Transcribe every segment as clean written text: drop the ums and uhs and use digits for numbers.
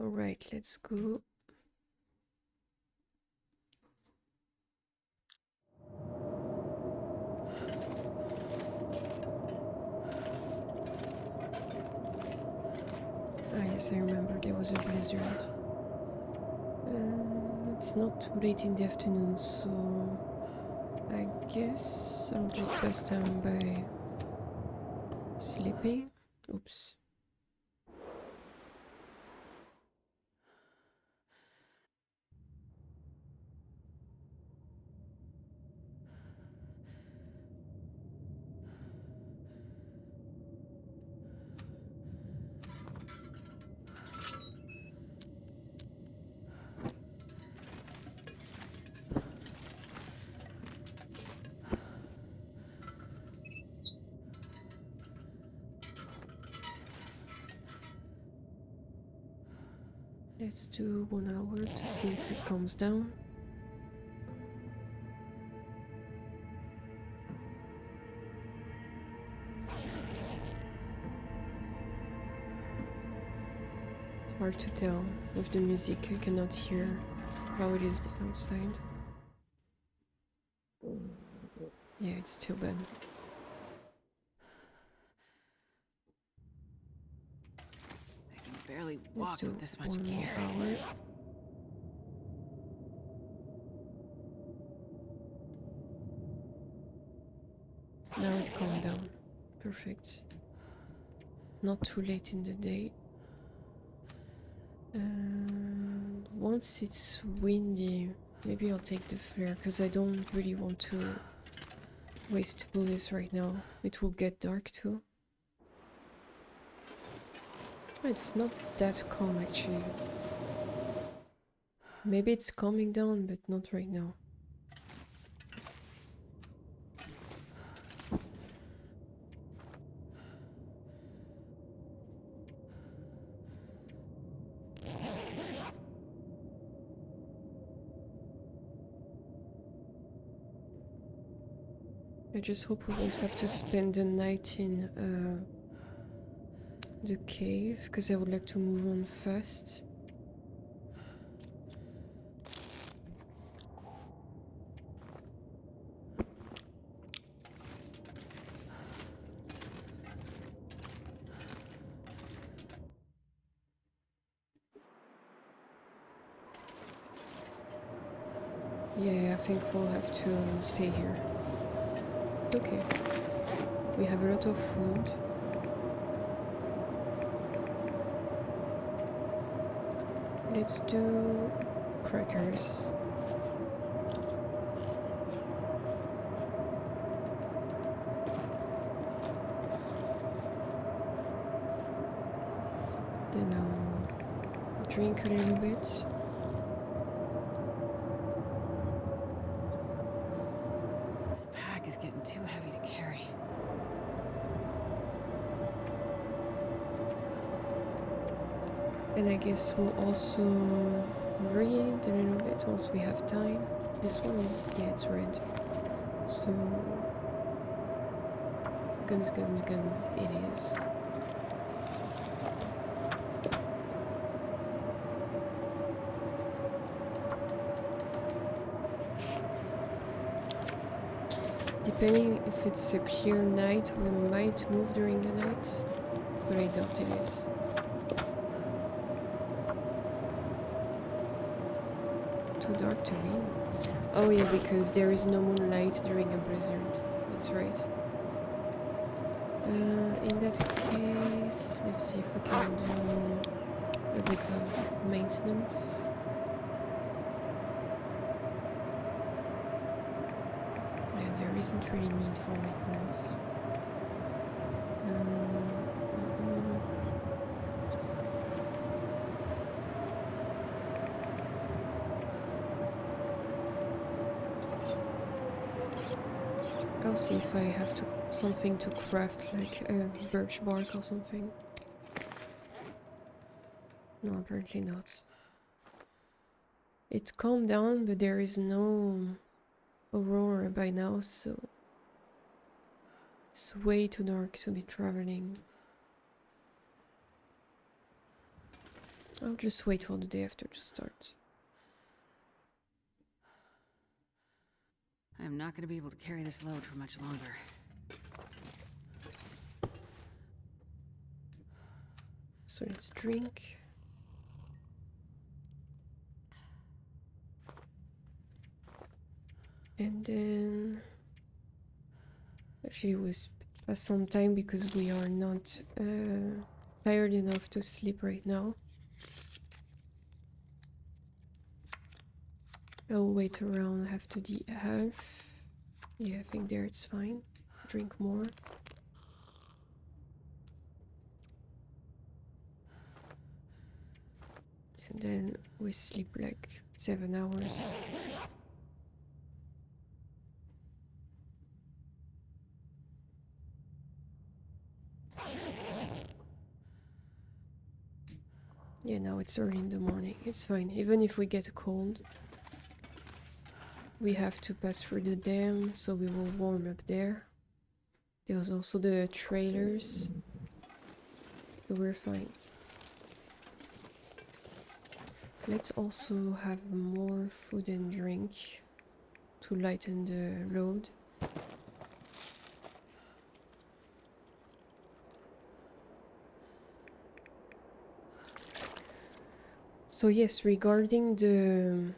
Alright, let's go. Ah yes, I remember there was a blizzard. It's not too late in the afternoon, so I guess I'll just pass time by sleeping. Oops. Let's do 1 hour to see if it comes down. It's hard to tell. With the music, I cannot hear how it is outside. Yeah, it's too bad. I can barely walk with this much one more gear. hour. Now it calmed down. Perfect. Not too late in the day. Once it's windy, maybe I'll take the flare, because I don't really want to waste bullets right now. It will get dark too. It's not that calm actually. Maybe it's calming down, but not right now. I just hope we won't have to spend the night in the cave, because I would like to move on fast. Yeah, I think we'll have to stay here. Okay. We have a lot of food. Let's do crackers. Then I'll drink a little bit. This pack is getting too heavy to carry. And I guess we'll also read a little bit once we have time. This one is, yeah, it's red. So, guns, guns, guns, it is. Depending if it's a clear night, we might move during the night, but I doubt it is. Too dark to read. Oh yeah, because there is no moonlight during a blizzard. That's right. In that case, let's see if we can do a bit of maintenance. Yeah, there isn't really need for maintenance. I'll see if I have to something to craft, like a birch bark or something. No, apparently not. It calmed down, but there is no aurora by now, so it's way too dark to be traveling. I'll just wait for the day after to start. I'm not going to be able to carry this load for much longer. So let's drink. And then actually we'll pass some time because we are not tired enough to sleep right now. I'll wait around after the half. Yeah, I think there it's fine. Drink more. And then we sleep like 7 hours. Yeah, now it's early in the morning. It's fine. Even if we get a cold, we have to pass through the dam, so we will warm up there. There's also the trailers, so we're fine. Let's also have more food and drink to lighten the load. So yes, regarding the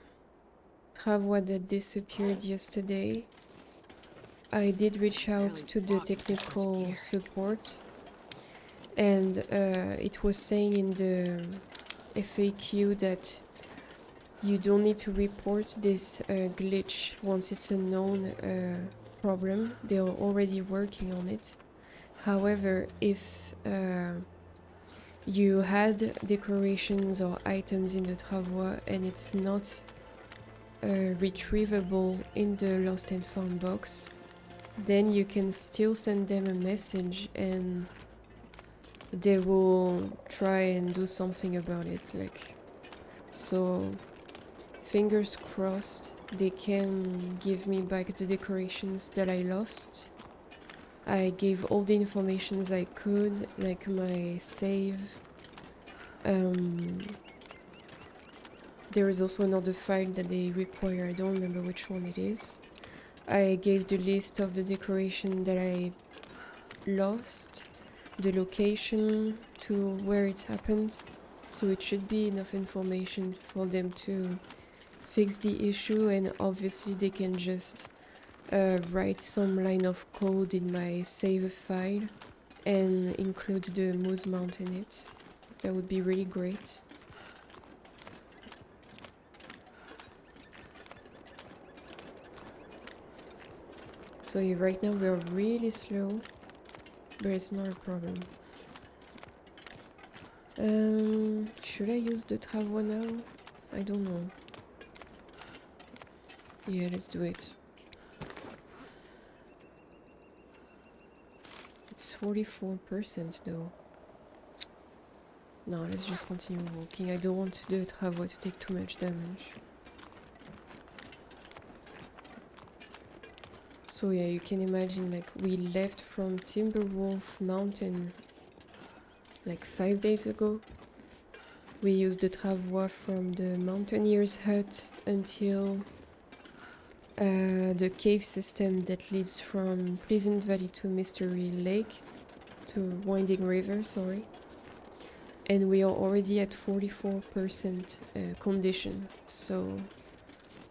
Travois that disappeared yesterday, I did reach out to the technical support, and it was saying in the FAQ that you don't need to report this glitch once it's a known problem. They are already working on it. However, if you had decorations or items in the Travois and it's not retrievable in the lost and found box, then you can still send them a message and they will try and do something about it. Like, so fingers crossed they can give me back the decorations that I lost. I gave all the informations I could, like my save. There is also another file that they require, I don't remember which one it is. I gave the list of the decoration that I lost, the location to where it happened, so it should be enough information for them to fix the issue, and obviously they can just write some line of code in my save file and include the moose mount in it. That would be really great. So yeah, right now we are really slow, but it's not a problem. Should I use the Travois now? I don't know. Yeah, let's do it. It's 44% though. No, let's just continue walking. I don't want the Travois to take too much damage. So yeah, you can imagine, like, we left from Timberwolf Mountain like 5 days ago. We used the Travois from the Mountaineer's Hut until the cave system that leads from Pleasant Valley to Mystery Lake, to Winding River, sorry. And we are already at 44% condition, so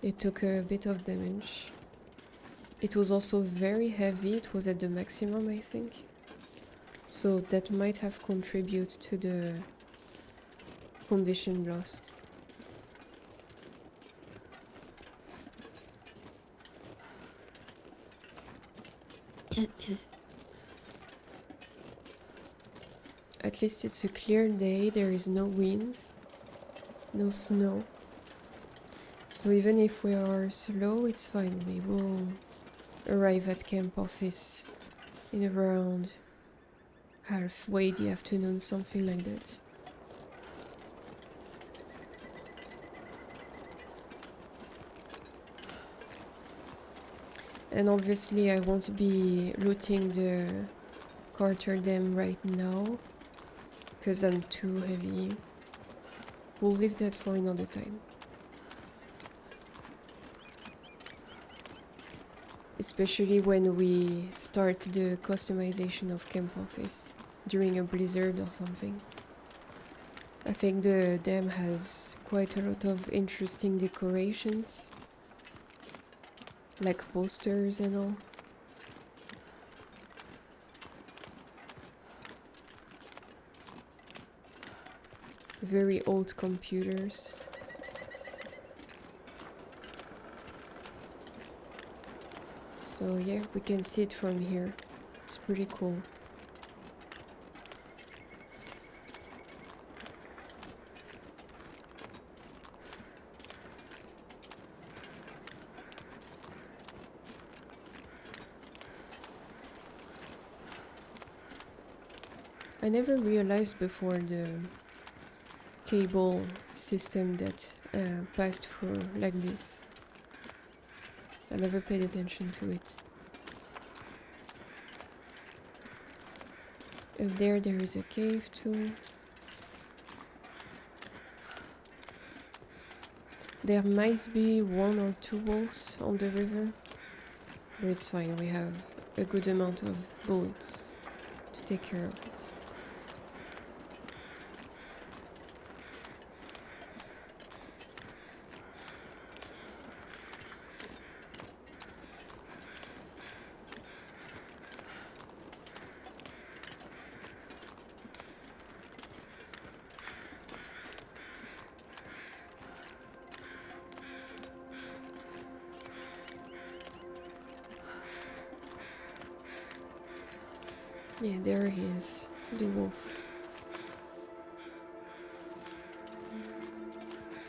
it took a bit of damage. It was also very heavy, it was at the maximum, I think. So that might have contributed to the condition lost. At least it's a clear day, there is no wind, no snow. So even if we are slow, it's fine. We will arrive at camp office in around halfway the afternoon, something like that. And obviously I won't be looting the Carter Dam right now, because I'm too heavy. we'll leave that for another time. Especially when we start the customization of camp office during a blizzard or something. I think the dam has quite a lot of interesting decorations, like posters and all. Very old computers. So yeah, we can see it from here. It's pretty cool. I never realized before the cable system that passed through like this. I never paid attention to it. Up there is a cave too. There might be 1 or 2 wolves on the river, but it's fine, we have a good amount of bullets to take care of it. Yeah, there he is, the wolf.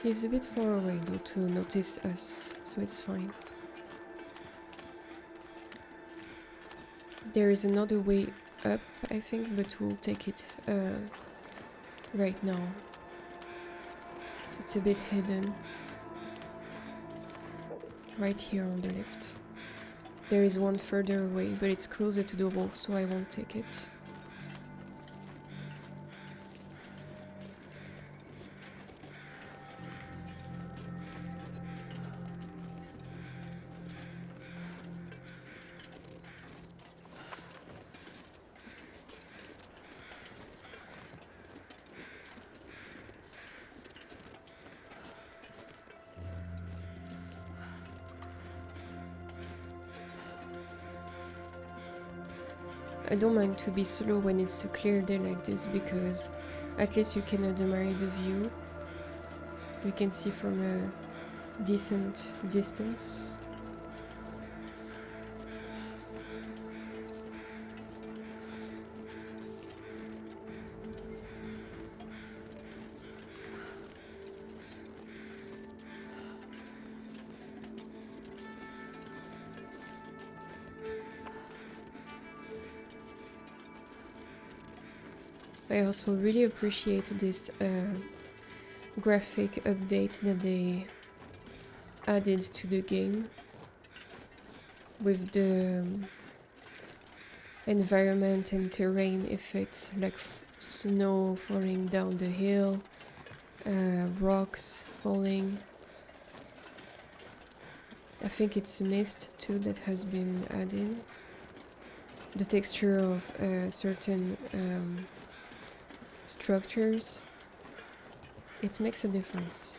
He's a bit far away though to notice us, so it's fine. There is another way up, I think, but we'll take it right now. It's a bit hidden. Right here on the left. There is one further away, but it's closer to the wolf, so I won't take it. I don't mind to be slow when it's a clear day like this, because at least you can admire the view. You can see from a decent distance. I also really appreciate this graphic update that they added to the game with the environment and terrain effects, like snow falling down the hill, rocks falling. I think it's mist too that has been added. The texture of certain structures, it makes a difference.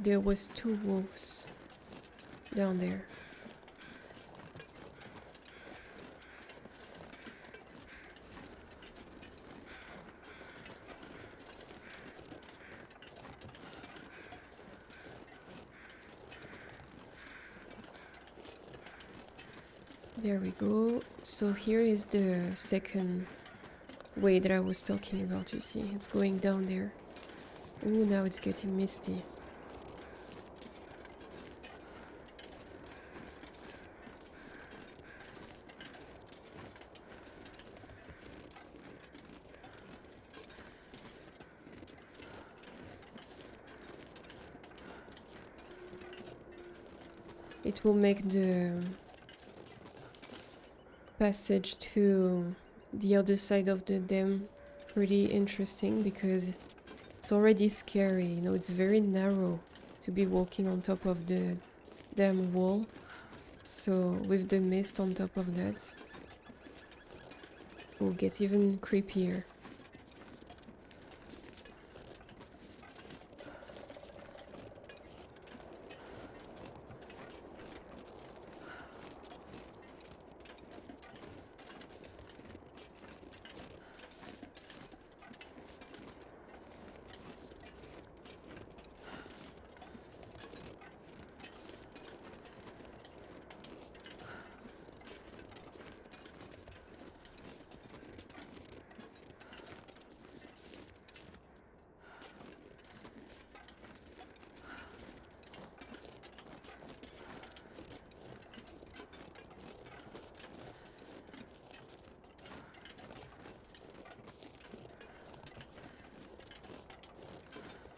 There was 2 wolves down there. There we go. So here is the second way that I was talking about, you see. It's going down there. Ooh, now it's getting misty. it will make the passage to the other side of the dam pretty interesting, because it's already scary, you know, it's very narrow to be walking on top of the dam wall. So with the mist on top of that, it will get even creepier.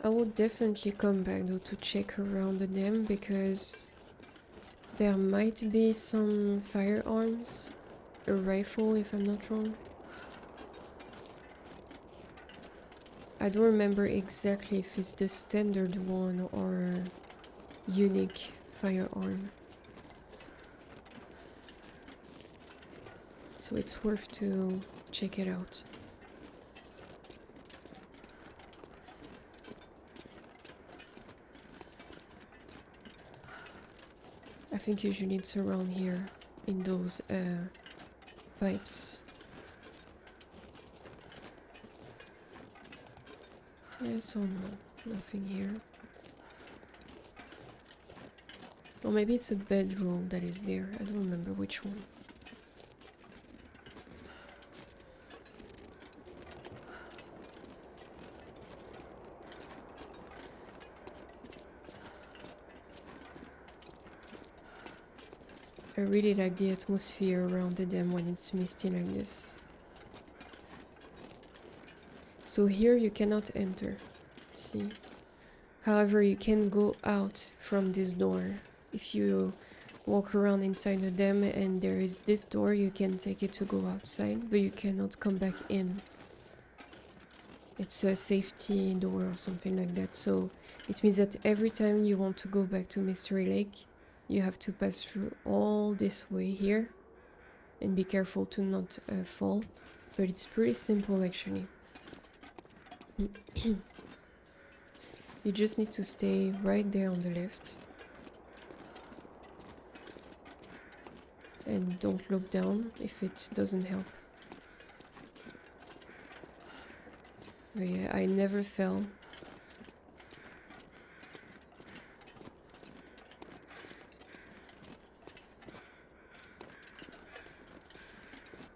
I would definitely come back though to check around the dam, because there might be some firearms, a rifle if I'm not wrong. I don't remember exactly if it's the standard one or unique firearm. So it's worth to check it out. I think usually it's around here in those pipes. Yeah, so no, nothing here. Or maybe it's a bedroll that is there. I don't remember which one. I really like the atmosphere around the dam when it's misty like this. So here you cannot enter, see? However, you can go out from this door. If you walk around inside the dam and there is this door, you can take it to go outside, but you cannot come back in. It's a safety door or something like that. So it means that every time you want to go back to Mystery Lake, you have to pass through all this way here and be careful to not fall. But it's pretty simple actually. You just need to stay right there on the left. And don't look down if it doesn't help. But yeah, I never fell.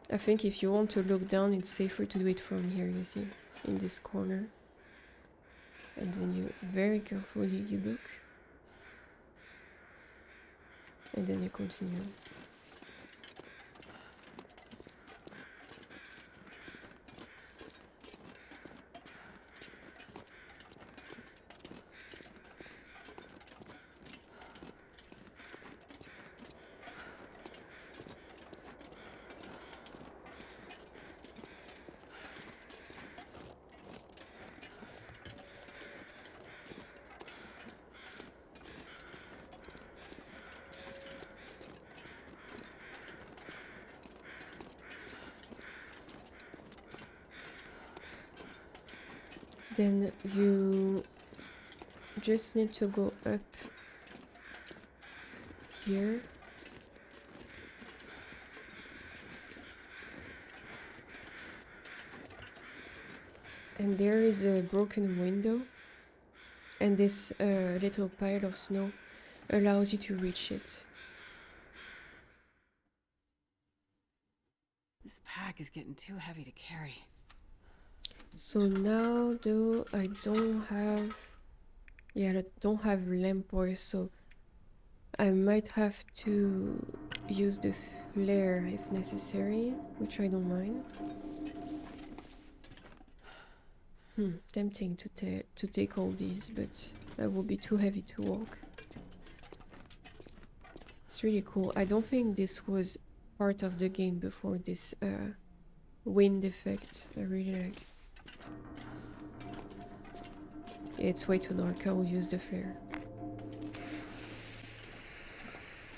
I think if you want to look down, it's safer to do it from here, you see, in this corner. And then you very carefully you look. And then you continue. Then you just need to go up here. And there is a broken window. And this little pile of snow allows you to reach it. This pack is getting too heavy to carry. So now though I don't have lamp oil, so I might have to use the flare if necessary, which I don't mind. Tempting to take all these, but that will be too heavy to walk. It's really cool. I don't think this was part of the game before, this wind effect. I really like. Yeah, it's way too dark. I will use the flare.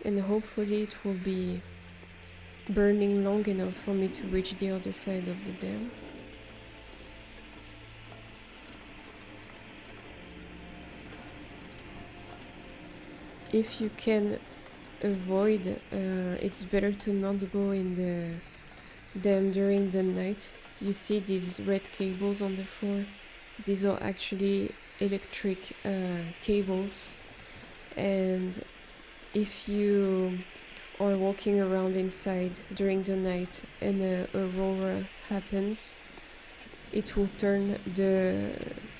And hopefully it will be burning long enough for me to reach the other side of the dam. If you can avoid, it's better to not go in the dam during the night. You see these red cables on the floor? These are actually electric cables, and if you are walking around inside during the night and an aurora happens, it will turn the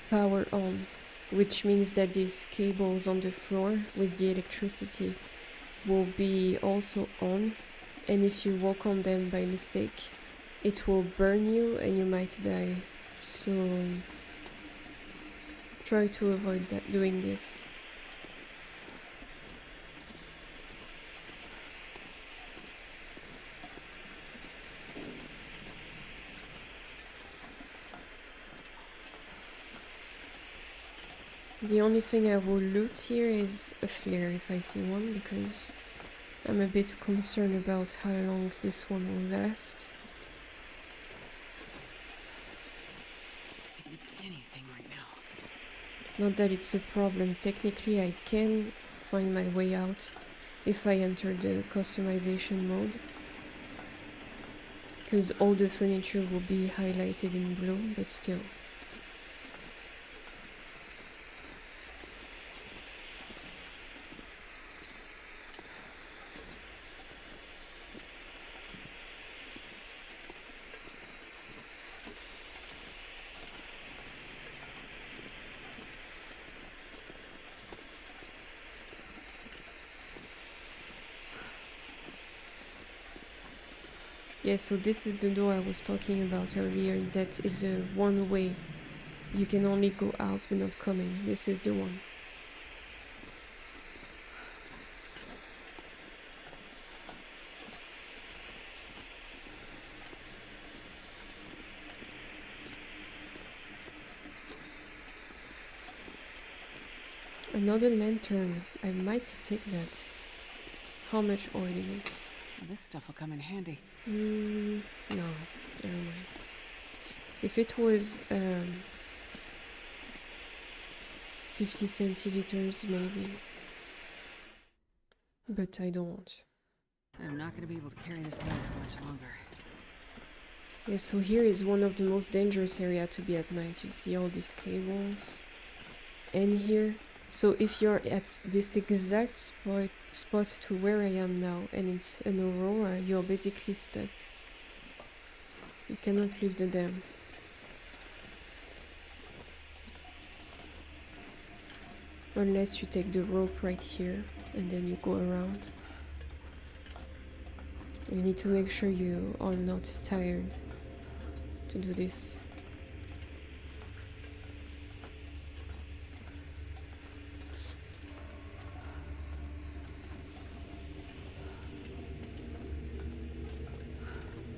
power on, which means that these cables on the floor with the electricity will be also on, and if you walk on them by mistake, it will burn you and you might die. So try to avoid that, doing this. The only thing I will loot here is a flare if I see one, because I'm a bit concerned about how long this one will last. I can do anything right now. Not that it's a problem. Technically, I can find my way out if I enter the customization mode, because all the furniture will be highlighted in blue, but still. Yeah, so this is the door I was talking about earlier. That is a one way. You can only go out but not come in. This is the one. Another lantern. I might take that. How much oil in it? This stuff will come in handy. No, never mind. If it was 50 centiliters, maybe. But I don't. I'm not going to be able to carry this load for much longer. Yeah, so here is one of the most dangerous area to be at night. You see all these cables. And here. So if you're at this exact spot to where I am now, and it's an aurora, you're basically stuck. You cannot leave the dam. Unless you take the rope right here, and then you go around. You need to make sure you are not tired to do this.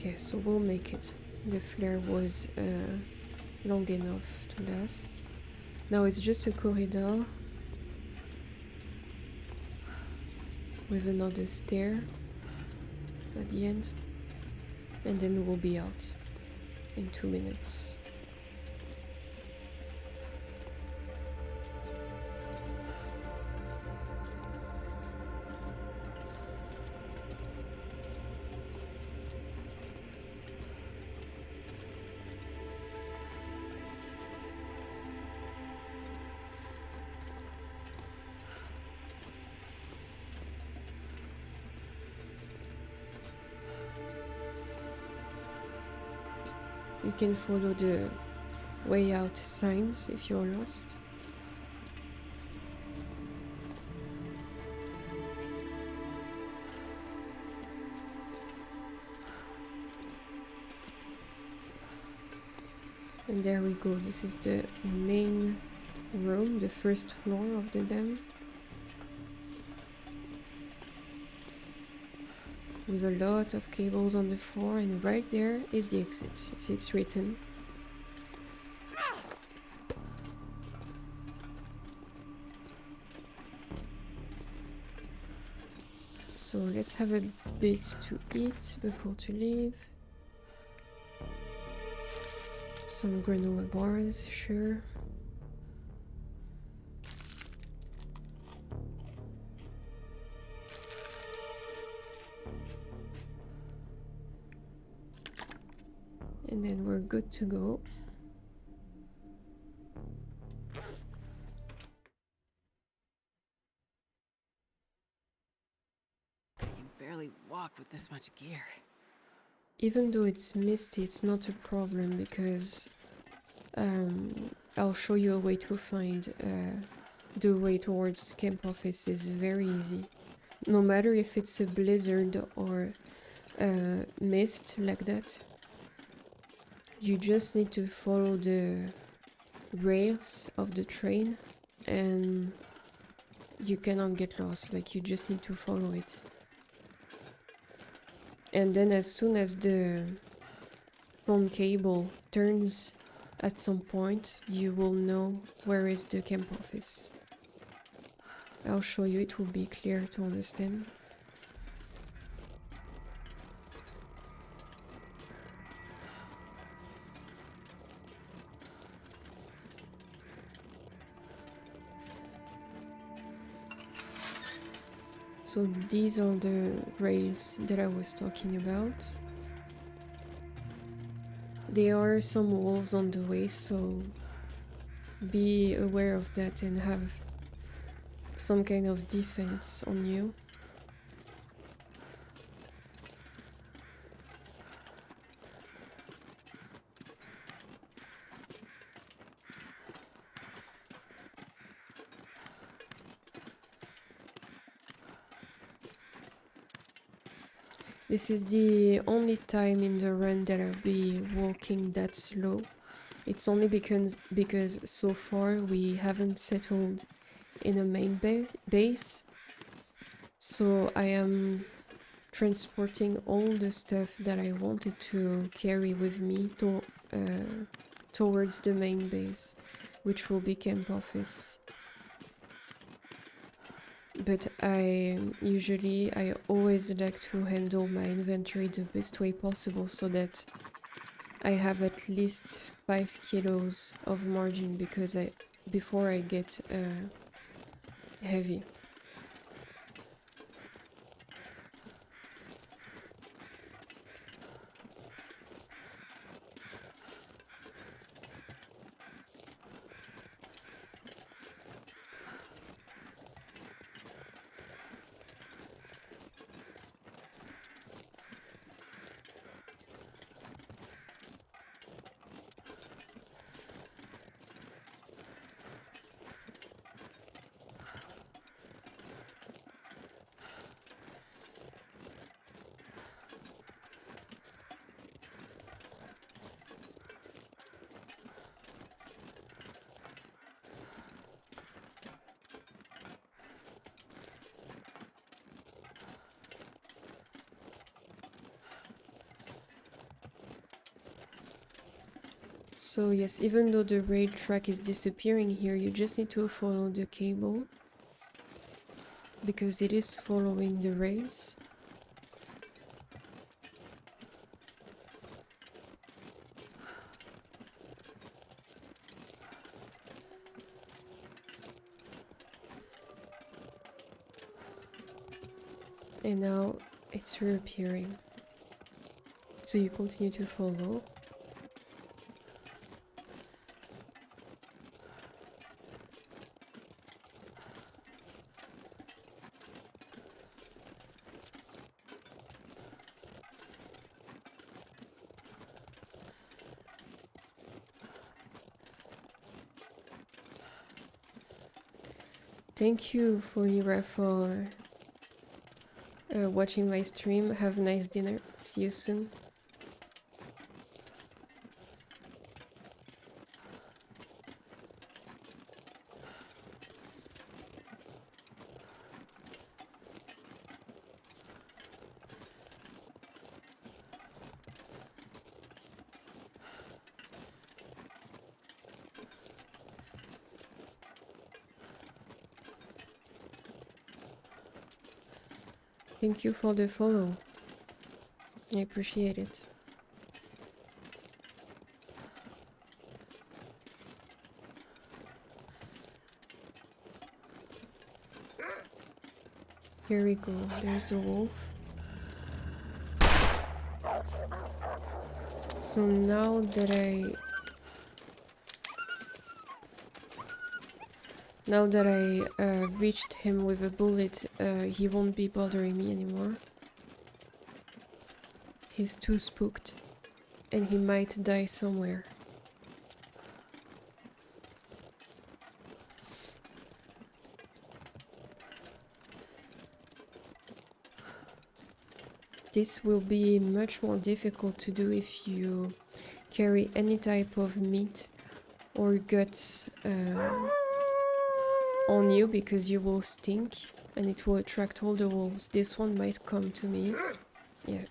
Okay, so we'll make it. The flare was long enough to last. Now it's just a corridor with another stair at the end, and then we'll be out in 2 minutes. You can follow the way out signs if you're lost. And there we go. This is the main room, the first floor of the dam. with a lot of cables on the floor, and right there is the exit. You see it's written. So let's have a bit to eat before to leave. Some granola bars, sure. And then we're good to go. I can barely walk with this much gear. Even though it's misty, it's not a problem because I'll show you a way to find the way towards camp office is very easy. No matter if it's a blizzard or mist like that, you just need to follow the rails of the train and you cannot get lost. Like, you just need to follow it. And then as soon as the phone cable turns at some point, you will know where is the camp office. I'll show you, it will be clear to understand. So these are the rails that I was talking about. There are some walls on the way, so be aware of that and have some kind of defense on you. This is the only time in the run that I'll be walking that slow. It's only because so far we haven't settled in a main base. So I am transporting all the stuff that I wanted to carry with me towards the main base, which will be camp office. But I always like to handle my inventory the best way possible so that I have at least 5 kilos of margin before I get heavy. So yes, even though the rail track is disappearing here, you just need to follow the cable because it is following the rails. And now it's reappearing. So you continue to follow. Thank you, Fonira, for watching my stream. Have a nice dinner. See you soon. Thank you for the follow. I appreciate it. Here we go. There's the wolf. So now that I reached him with a bullet, he won't be bothering me anymore. He's too spooked, and he might die somewhere. This will be much more difficult to do if you carry any type of meat or guts on you, because you will stink and it will attract all the wolves. This one might come to me. Yeah.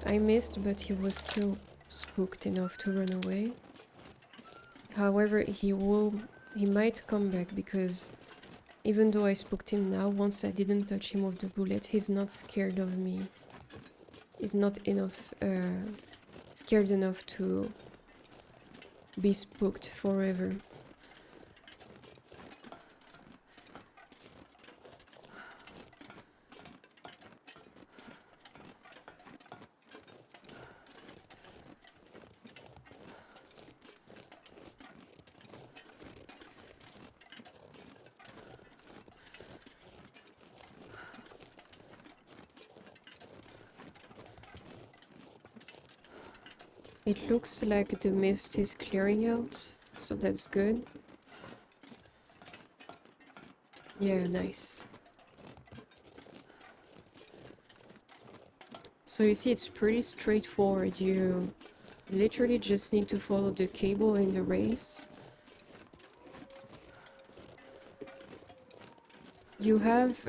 I missed, but he was still spooked enough to run away. However, he might come back, because even though I spooked him now, once I didn't touch him with the bullet, he's not scared of me. He's not scared enough to be spooked forever. It looks like the mist is clearing out, so that's good. Yeah, nice. So you see, it's pretty straightforward. You literally just need to follow the cable in the race. You have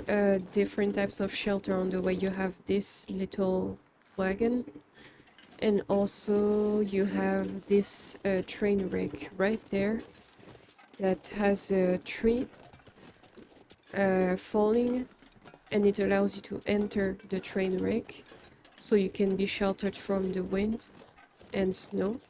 different types of shelter on the way. You have this little wagon, and also you have this train wreck right there that has a tree falling, and it allows you to enter the train wreck so you can be sheltered from the wind and snow.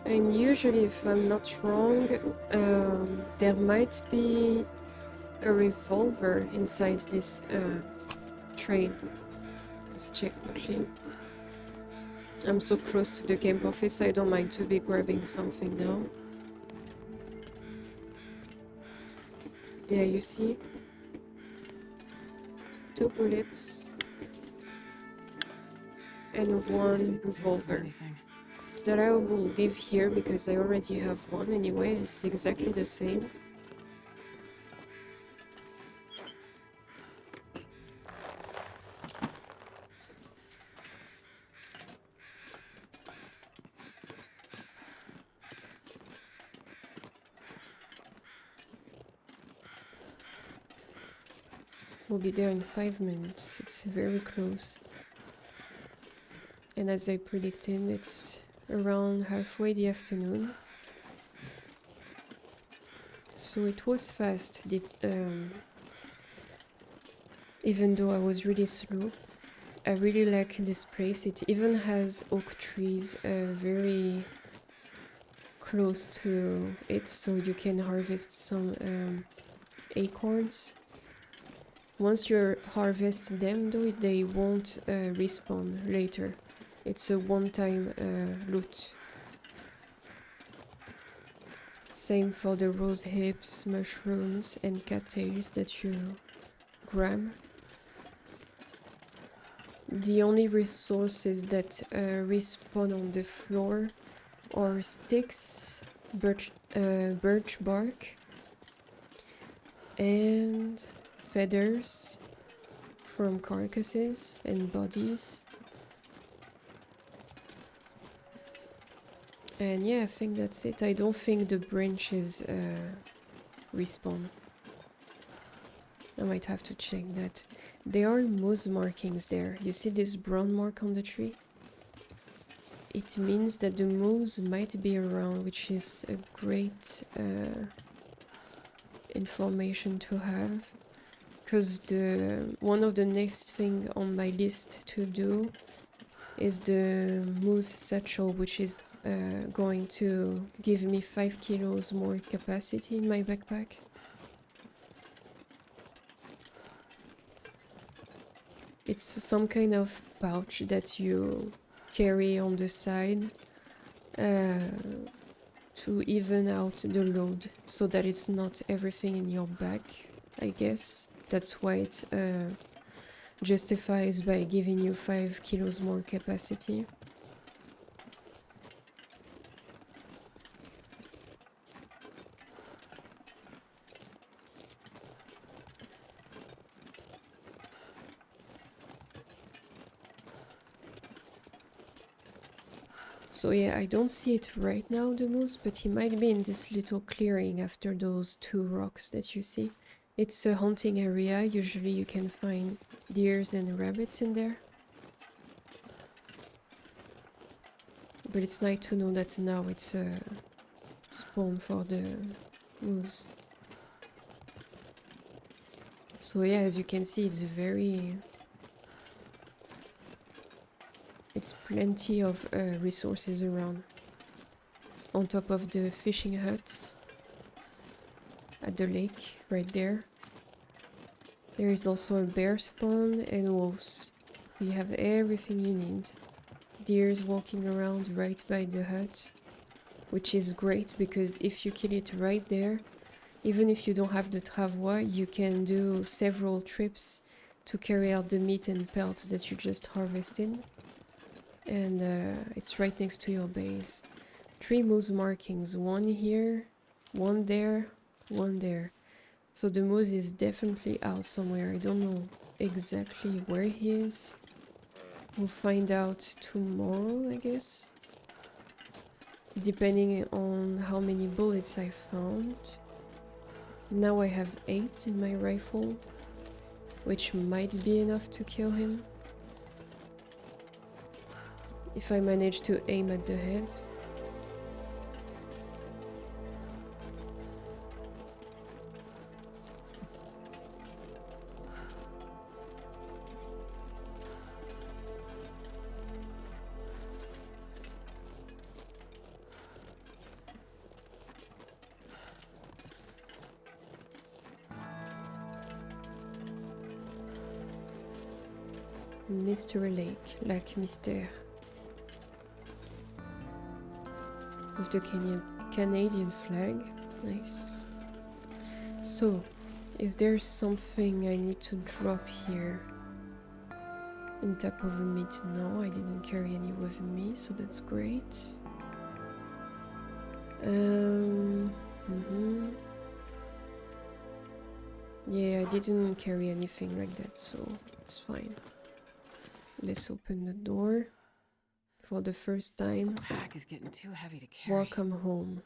And usually, if I'm not wrong, there might be a revolver inside this train. Let's check quickly. I'm so close to the camp office, I don't mind to be grabbing something now. Yeah, you see? 2 bullets and 1 revolver. That I will leave here because I already have one anyway. It's exactly the same. We'll be there in 5 minutes. It's very close. And as I predicted, it's around halfway the afternoon. So it was fast, even though I was really slow. I really like this place. It even has oak trees very close to it, so you can harvest some acorns. Once you harvest them though, they won't respawn later. It's a one-time loot. Same for the rose hips, mushrooms and cattails that you grab. The only resources that respawn on the floor are sticks, birch bark, and feathers from carcasses and bodies. And yeah, I think that's it. I don't think the branches respawn. I might have to check that. There are moose markings there. You see this brown mark on the tree? It means that the moose might be around, which is a great information to have. Because one of the next thing on my list to do is the moose satchel, which is going to give me 5 kilos more capacity in my backpack. It's some kind of pouch that you carry on the side to even out the load, so that it's not everything in your back, I guess. That's why it justifies by giving you 5 kilos more capacity. So yeah, I don't see it right now, the moose, but he might be in this little clearing after those 2 rocks that you see. It's a hunting area. Usually you can find deers and rabbits in there. But it's nice to know that now it's a spawn for the moose. So yeah, as you can see, it's plenty of resources around. On top of the fishing huts at the lake, right there. There is also a bear spawn and wolves. So you have everything you need. Deers walking around right by the hut, which is great because if you kill it right there, even if you don't have the travois, you can do several trips to carry out the meat and pelts that you just harvested. And it's right next to your base. 3 moose markings, 1 here, 1 there, 1 there. So the moose is definitely out somewhere. I don't know exactly where he is. We'll find out tomorrow, I guess. Depending on how many bullets I found. Now I have 8 in my rifle, which might be enough to kill him. If I manage to aim at the head. Mystery Lake, Lac Mystère. With the Canadian flag. Nice. So, is there something I need to drop here? In type of meat? No, I didn't carry any with me, so that's great. Yeah, I didn't carry anything like that, so it's fine. Let's open the door. For the first time. This pack is getting too heavy to carry. Welcome home.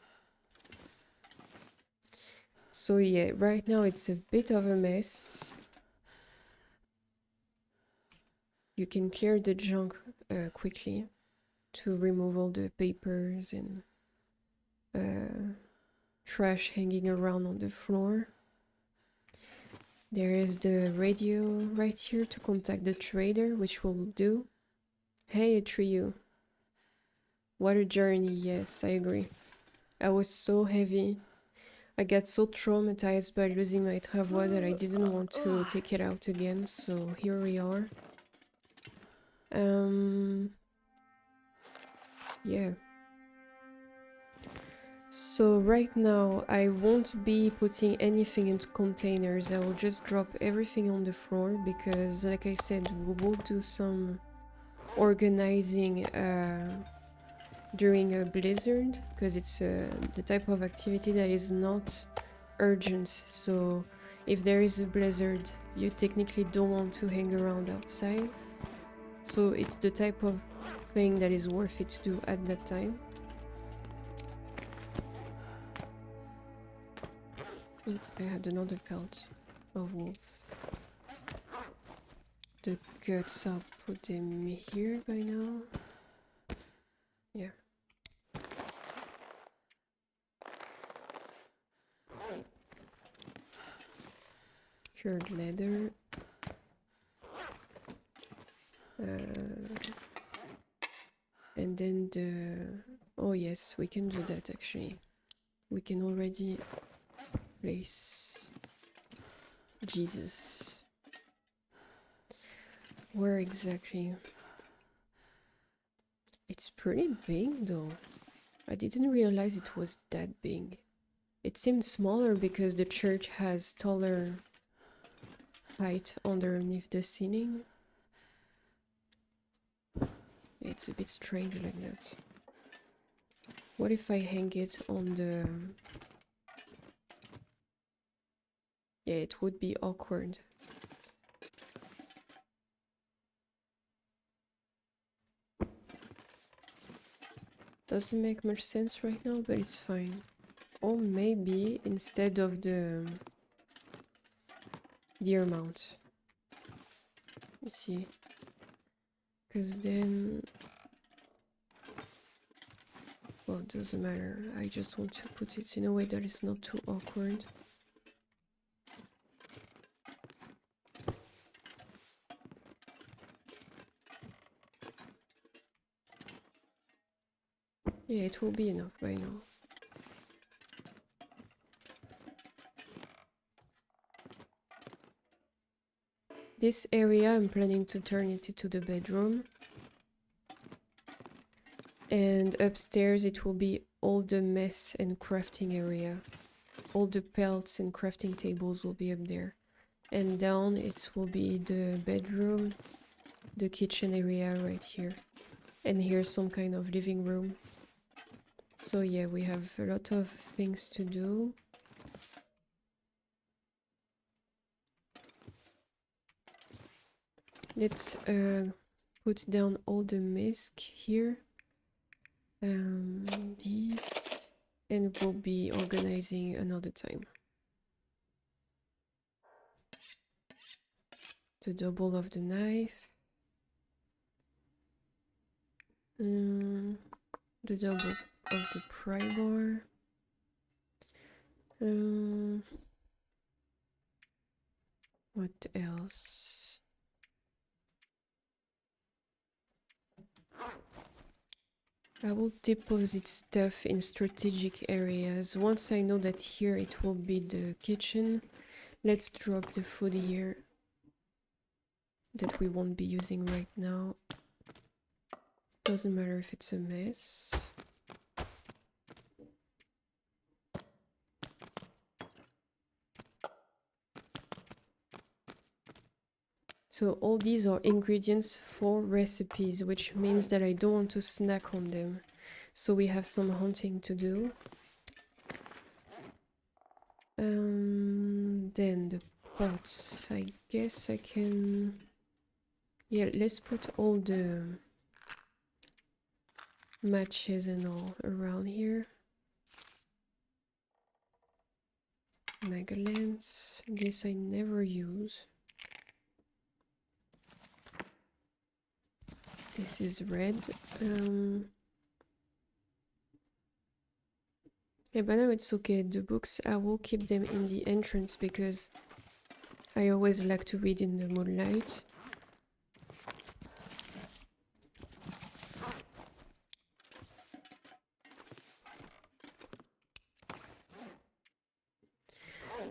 So yeah, right now it's a bit of a mess. you can clear the junk quickly to remove all the papers and trash hanging around on the floor. There is the radio right here to contact the trader, which we'll do. Hey, Trio. What a journey, yes, I agree. I was so heavy. I got so traumatized by losing my travois that I didn't want to take it out again, so here we are. Yeah. So right now I won't be putting anything into containers. I will just drop everything on the floor because, like I said, we will do some organizing during a blizzard, because it's the type of activity that is not urgent. So if there is a blizzard, you technically don't want to hang around outside. So it's the type of thing that is worth it to do at that time. I had another pelt of wolf. The guts, I'll put them here by now. Yeah. Cured leather. And then the... Oh yes, we can do that actually. We can already place Jesus. Where exactly? It's pretty big though. I didn't realize it was that big. It seemed smaller because the church has taller height underneath the ceiling. It's a bit strange like that. What if I hang it on the... Yeah, it would be awkward. Doesn't make much sense right now, but it's fine. Or maybe instead of the deer mount. Let's see. Because then... Well, it doesn't matter. I just want to put it in a way that is not too awkward. Yeah, it will be enough by now. This area I'm planning to turn it into the bedroom. And upstairs it will be all the mess and crafting area. All the pelts and crafting tables will be up there. And down it will be the bedroom, the kitchen area right here. And here's some kind of living room. So yeah, we have a lot of things to do. Let's put down all the misc here. These, and we'll be organizing another time. The double of the knife. The double of the pry bar. What else? I will deposit stuff in strategic areas. Once I know that here it will be the kitchen, let's drop the food here that we won't be using right now. Doesn't matter if it's a mess. So all these are ingredients for recipes, which means that I don't want to snack on them. So we have some hunting to do. Then the pots, I guess I can... Yeah, let's put all the matches and all around here. Mega lamps, this I never use. This is red. Yeah, but now it's okay. The books, I will keep them in the entrance because I always like to read in the moonlight.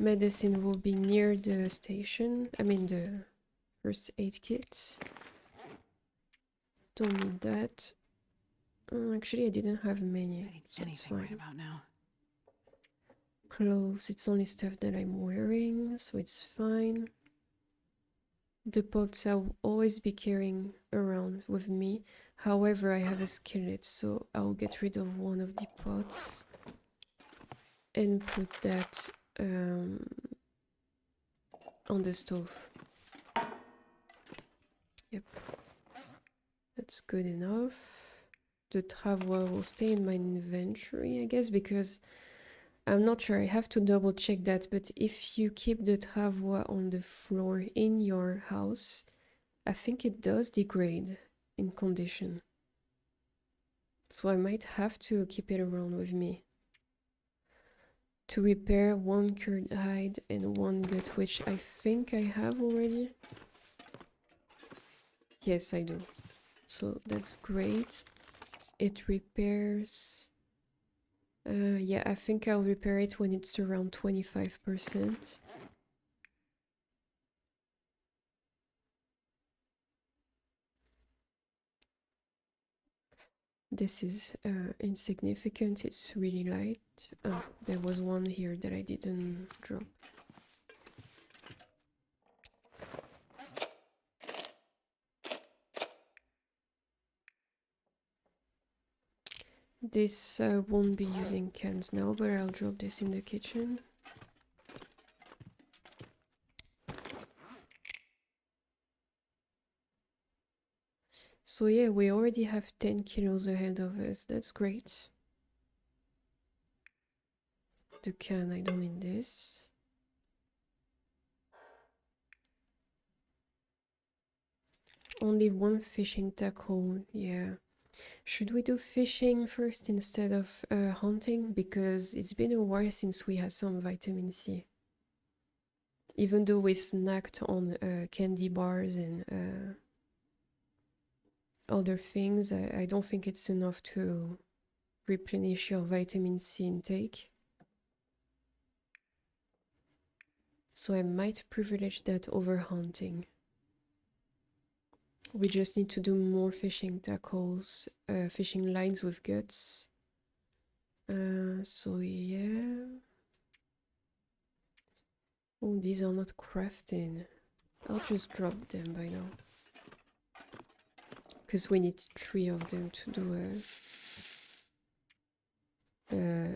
Medicine will be near the station. I mean the first aid kit. Don't need that. Actually, I didn't have many, so it's fine. Right about now. Clothes, it's only stuff that I'm wearing, so it's fine. The pots I'll always be carrying around with me. However, I have a skillet, so I'll get rid of one of the pots and put that on the stove. Yep, that's good enough. The travois will stay in my inventory, I guess, because I'm not sure, I have to double check that, but if you keep the travois on the floor in your house, I think it does degrade in condition. So I might have to keep it around with me. To repair 1 cured hide and 1 gut, which I think I have already. Yes, I do. So that's great. It repairs... yeah, I think I'll repair it when it's around 25%. This is insignificant, it's really light. Oh, there was one here that I didn't drop. This won't be using cans now, but I'll drop this in the kitchen. So yeah, we already have 10 kilos ahead of us. That's great. The can, I don't need this. Only 1 fishing tackle, yeah. Should we do fishing first instead of hunting? Because it's been a while since we had some vitamin C. Even though we snacked on candy bars and other things, I don't think it's enough to replenish your vitamin C intake. So I might privilege that over hunting. We just need to do more fishing tackles, fishing lines with guts. So yeah. Oh, these are not crafted. I'll just drop them by now. Because we need 3 of them to do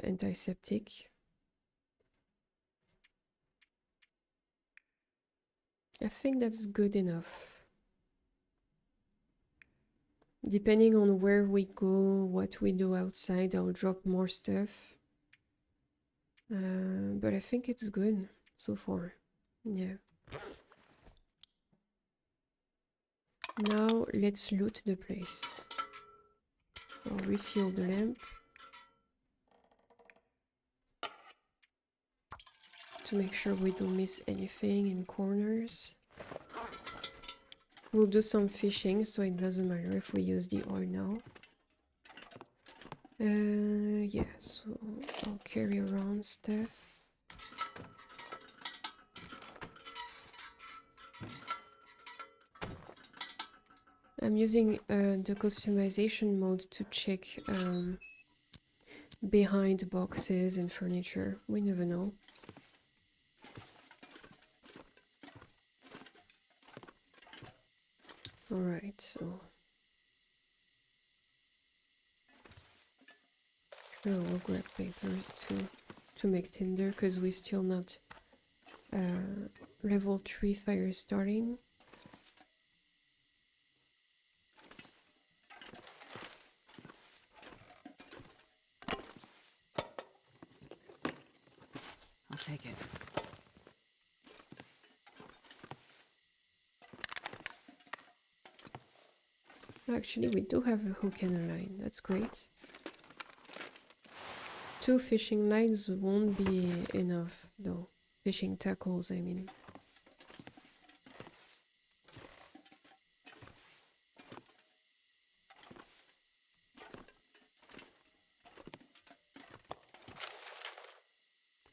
antiseptic. I think that's good enough. Depending on where we go, what we do outside, I'll drop more stuff. But I think it's good so far. Yeah. Now let's loot the place. I'll refuel the lamp. To make sure we don't miss anything in corners. We'll do some fishing, so it doesn't matter if we use the oil now. Yeah, so I'll carry around stuff. I'm using the customization mode to check behind boxes and furniture. We never know. Alright, so sure, we'll grab papers to make tinder, because we're still not level 3 fire starting. I'll take it. Actually, we do have a hook and a line. That's great. 2 fishing lines won't be enough, though. Fishing tackles, I mean.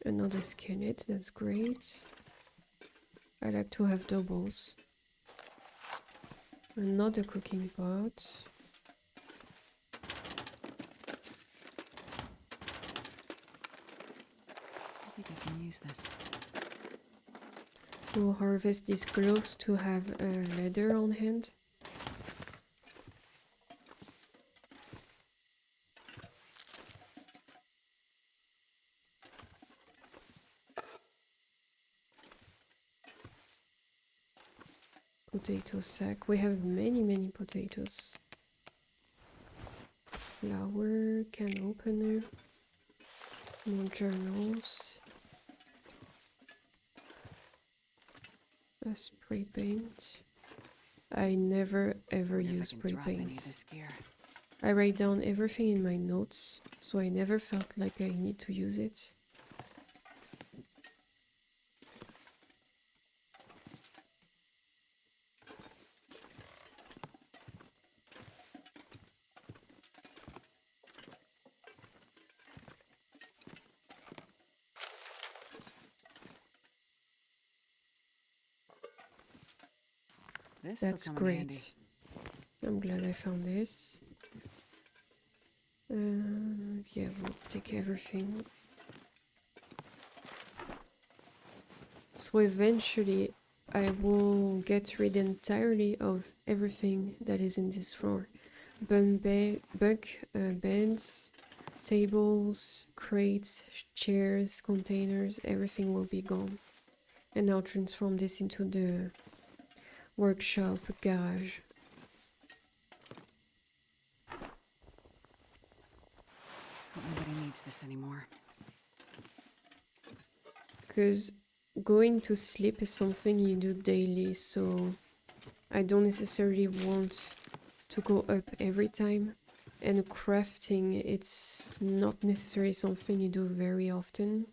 Another skillet, that's great. I like to have doubles. Another cooking pot. I think I can use this. We'll harvest these gloves to have leather on hand. Potato sack. We have many potatoes. Flour, can opener, more journals, a spray paint. I never ever use spray paint. I write down everything in my notes, so I never felt like I need to use it. That's great. I'm glad I found this. Yeah, we'll take everything. So eventually I will get rid entirely of everything that is in this floor. Bunk beds, tables, crates, chairs, containers, everything will be gone. And I'll transform this into the workshop garage. Nobody needs this anymore. Because going to sleep is something you do daily, so I don't necessarily want to go up every time. And crafting, it's not necessarily something you do very often.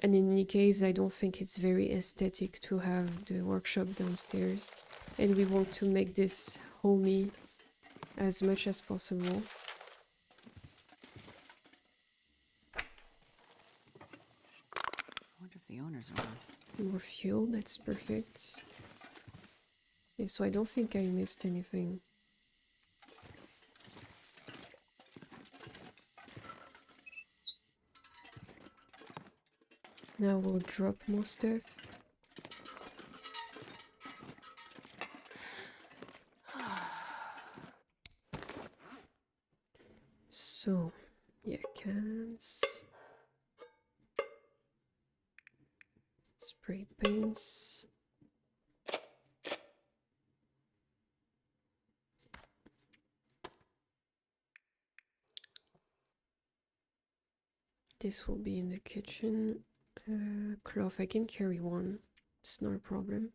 And in any case, I don't think it's very aesthetic to have the workshop downstairs. And we want to make this homey as much as possible. I wonder if the owners are on. More fuel, that's perfect. Yeah, so I don't think I missed anything. Now we'll drop more stuff. So, yeah, cans. Spray paints. This will be in the kitchen. Cloth, I can carry one. It's not a problem.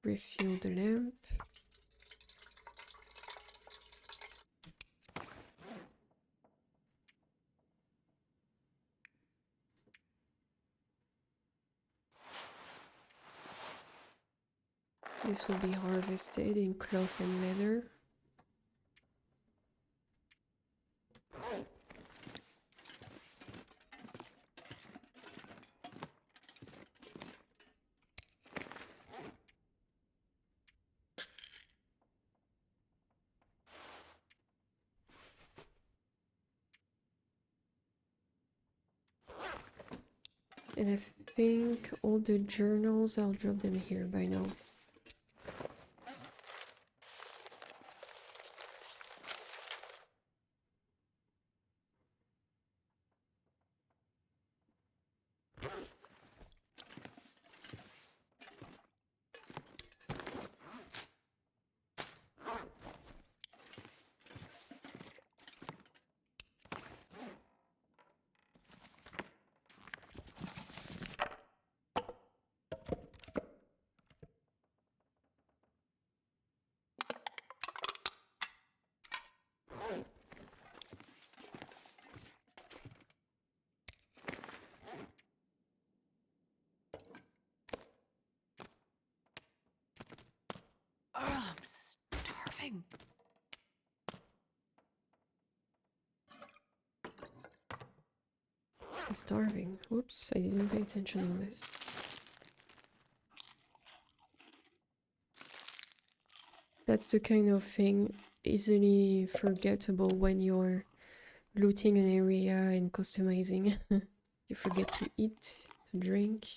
Refuel the lamp. This will be harvested in cloth and leather. And I think all the journals, I'll drop them here by now. Starving. Whoops, I didn't pay attention on this. That's the kind of thing easily forgettable when you're looting an area and customizing. You forget to eat, to drink.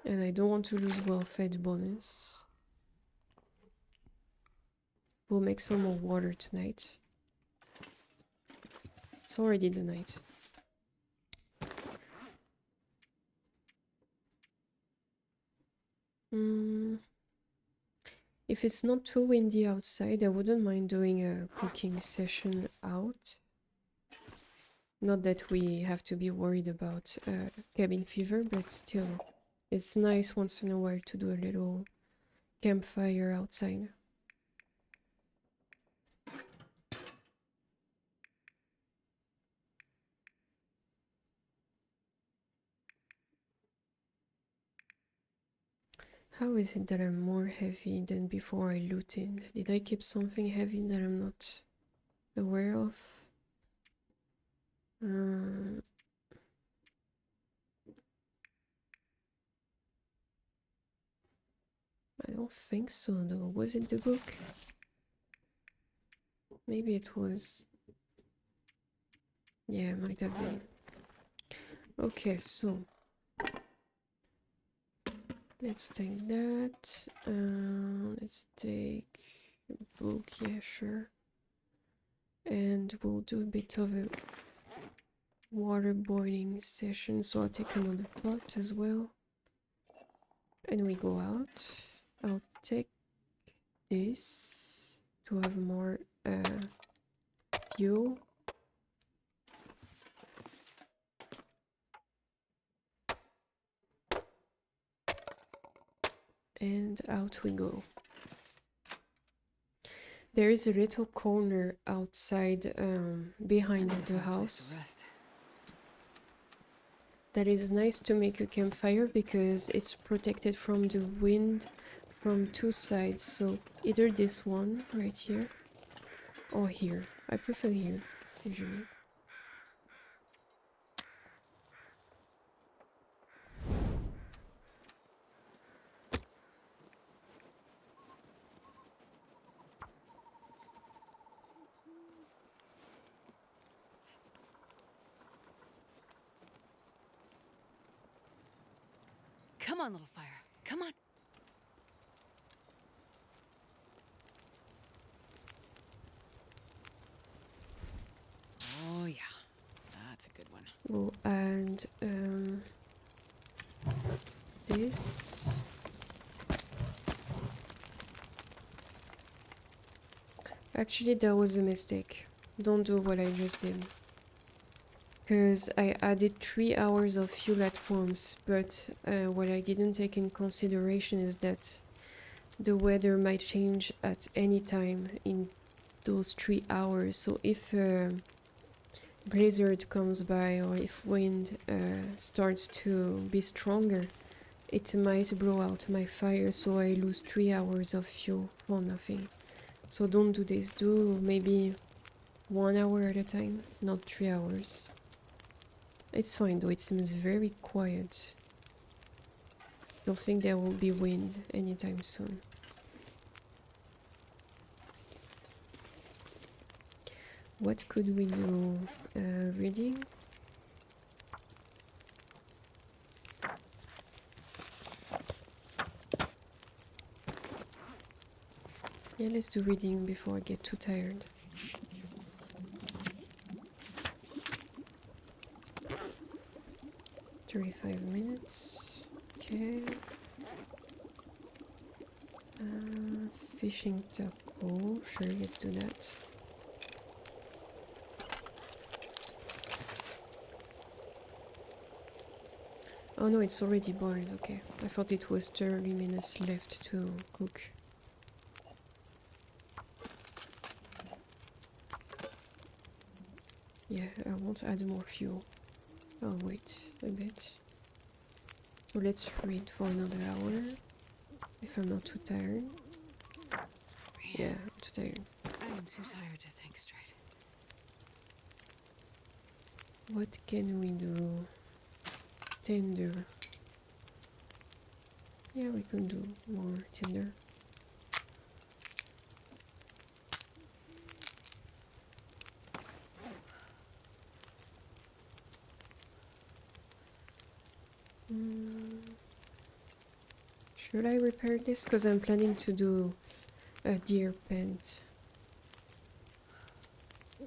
And I don't want to lose well-fed bonus. We'll make some more water tonight. It's already the night. If it's not too windy outside, I wouldn't mind doing a cooking session out. Not that we have to be worried about cabin fever, but still, it's nice once in a while to do a little campfire outside. How is it that I'm more heavy than before I looted? Did I keep something heavy that I'm not aware of? I don't think so though. Was it the book? Maybe it was. Yeah, it might have been. Okay, so let's take that. Let's take a book, yeah, sure. And we'll do a bit of a water boiling session, so I'll take another pot as well. And we go out. I'll take this to have more fuel. And out we go. There is a little corner outside behind the house that is nice to make a campfire because it's protected from the wind from two sides. So either this one right here or here. I prefer here usually. Come on, little fire. Come on. Oh, yeah. That's a good one. We'll add this. Actually, that was a mistake. Don't do what I just did. Because I added 3 hours of fuel at once, but what I didn't take in consideration is that the weather might change at any time in those 3 hours. So if a blizzard comes by or if wind starts to be stronger, it might blow out my fire, so I lose 3 hours of fuel for nothing. So don't do this. Do maybe 1 hour at a time, not 3 hours. It's fine though, it seems very quiet. Don't think there will be wind anytime soon. What could we do? Reading? Yeah, let's do reading before I get too tired. $35 Okay. Fishing tackle. Sure, let's do that. Oh no, it's already boiled. Okay. I thought it was 30 minutes left to cook. Yeah, I won't add more fuel. I'll wait a bit. So let's read for another hour. If I'm not too tired. Yeah, I'm too tired. I am too tired to think straight. What can we do? Tinder. Yeah, we can do more Tinder. Should I repair this? Because I'm planning to do a deer pent.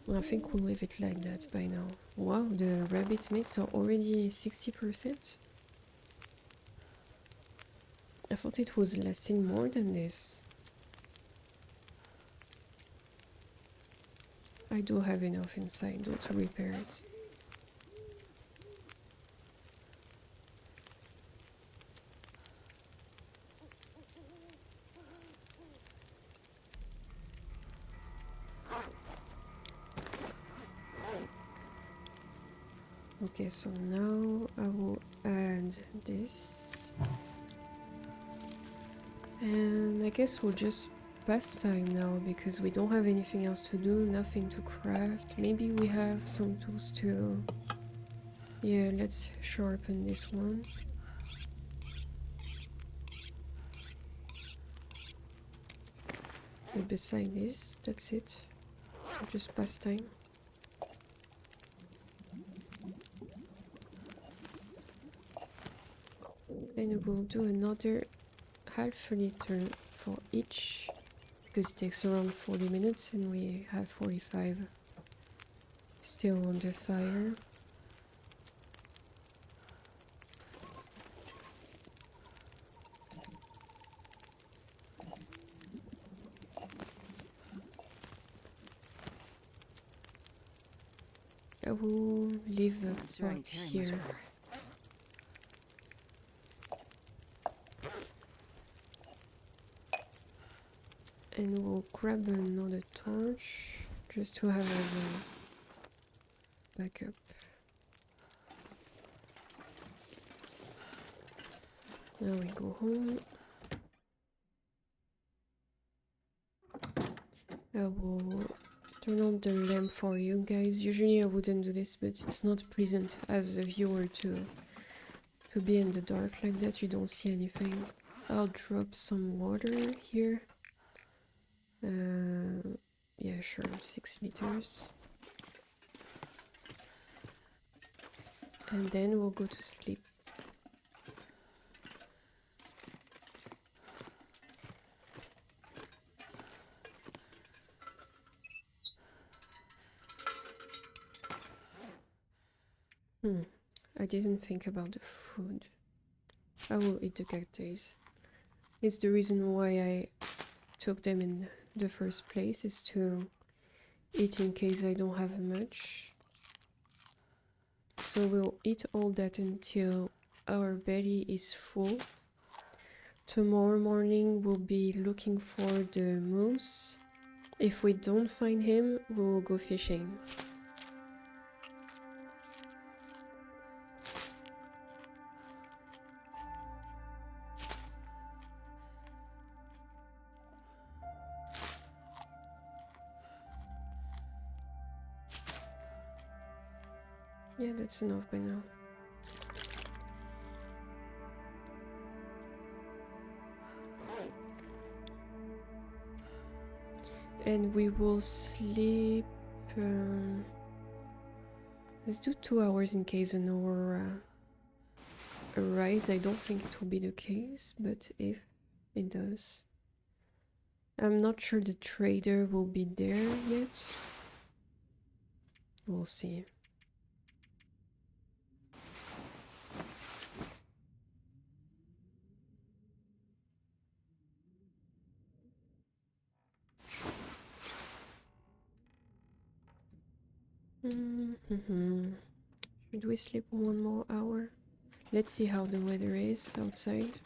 Well, I think we'll leave it like that by now. Wow, the rabbit mates are already 60%? I thought it was lasting more than this. I do have enough inside though to repair it. Okay, so now I will add this. And I guess we'll just pass time now because we don't have anything else to do, nothing to craft. Maybe we have some tools to... Yeah, let's sharpen this one. But beside this, that's it. Just pass time. And we'll do another half a liter for each because it takes around 40 minutes and we have 45 still on the fire. I will leave a pot here. And we'll grab another torch just to have as a backup. Now we go home. I will turn on the lamp for you guys. Usually I wouldn't do this, but it's not pleasant as a viewer to be in the dark like that. You don't see anything. I'll drop some water here. Yeah, sure, 6 liters. And then we'll go to sleep. I didn't think about the food. I will eat the cactus. It's the reason why I took them in the first place, is to eat in case I don't have much. So we'll eat all that until our belly is full. Tomorrow morning we'll be looking for the moose. If we don't find him, we'll go fishing. Yeah, that's enough by now. And we will sleep... let's do 2 hours in case an aurora arrives. I don't think it will be the case, but if it does... I'm not sure the trader will be there yet. We'll see. Should we sleep 1 more hour? Let's see how the weather is outside.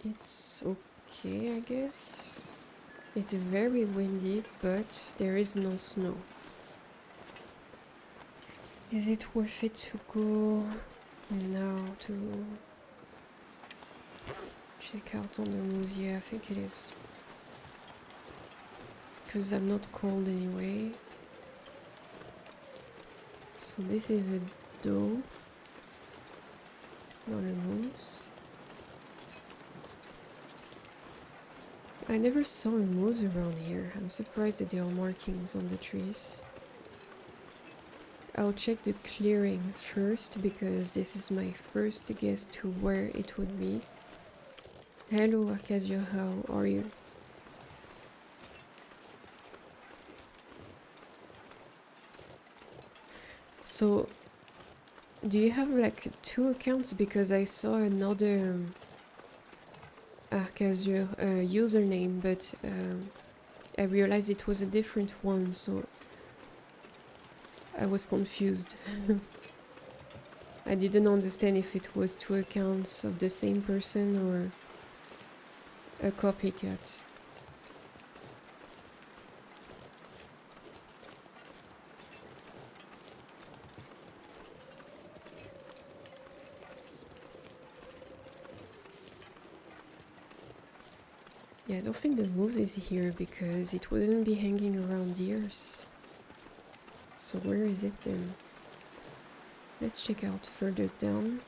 It's okay, I guess. It's very windy, but there is no snow. Is it worth it to go now to check out on the moose? Yeah, I think it is. Because I'm not cold anyway. So this is a doe, not a moose. I never saw a moose around here. I'm surprised that there are markings on the trees. I'll check the clearing first because this is my first guess to where it would be. Hello Arcasia, how are you? So, do you have like 2 accounts? Because I saw another Arcasia username, but I realized it was a different one, so I was confused. I didn't understand if it was 2 accounts of the same person or a copycat. Yeah, I don't think the moose is here because it wouldn't be hanging around deers. So where is it then? Let's check out further down.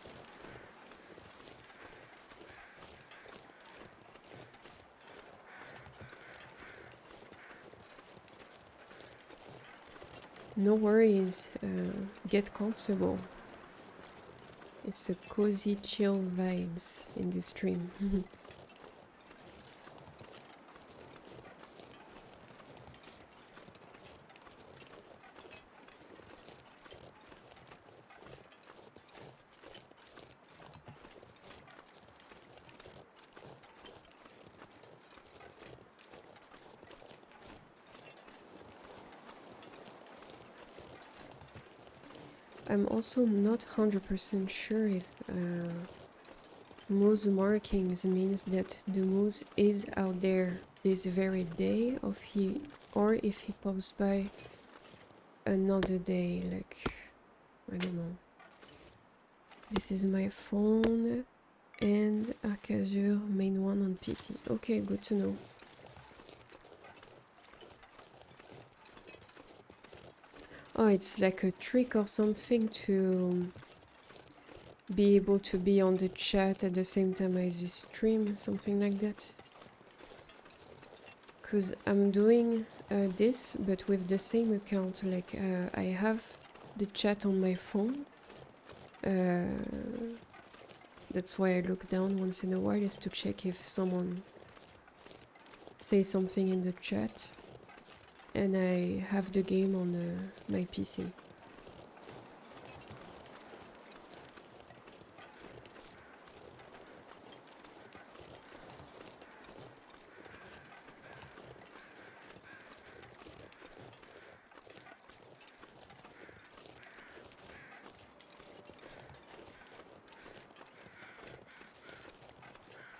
No worries, get comfortable. It's a cozy, chill vibes in this stream. I'm also not 100% sure if moose markings means that the moose is out there this very day or if he pops by another day, like, I don't know. This is my phone and Arcazure main one on PC. Okay, good to know. Oh, it's like a trick or something to be able to be on the chat at the same time as you stream, something like that. Because I'm doing this, but with the same account. Like, I have the chat on my phone. That's why I look down once in a while, is to check if someone says something in the chat. And I have the game on my PC.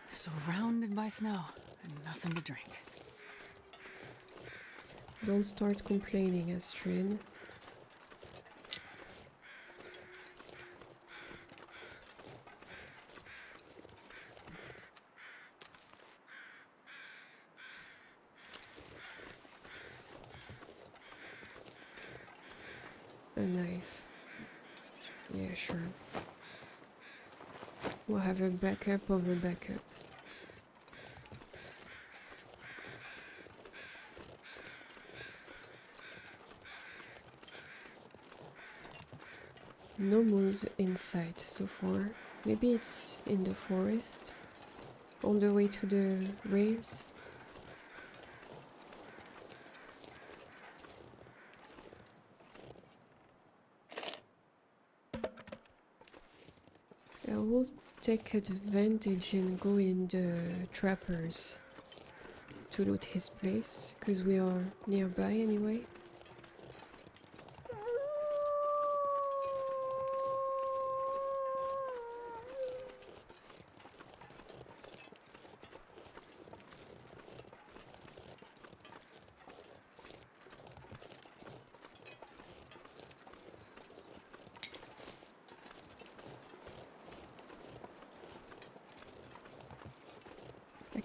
Surrounded by snow and nothing to drink. Don't start complaining, Astrid. A knife. Yeah, sure. We'll have a backup of a backup. No moose in sight so far. Maybe it's in the forest, on the way to the rails. I will take advantage and go in the trappers to loot his place, because we are nearby anyway.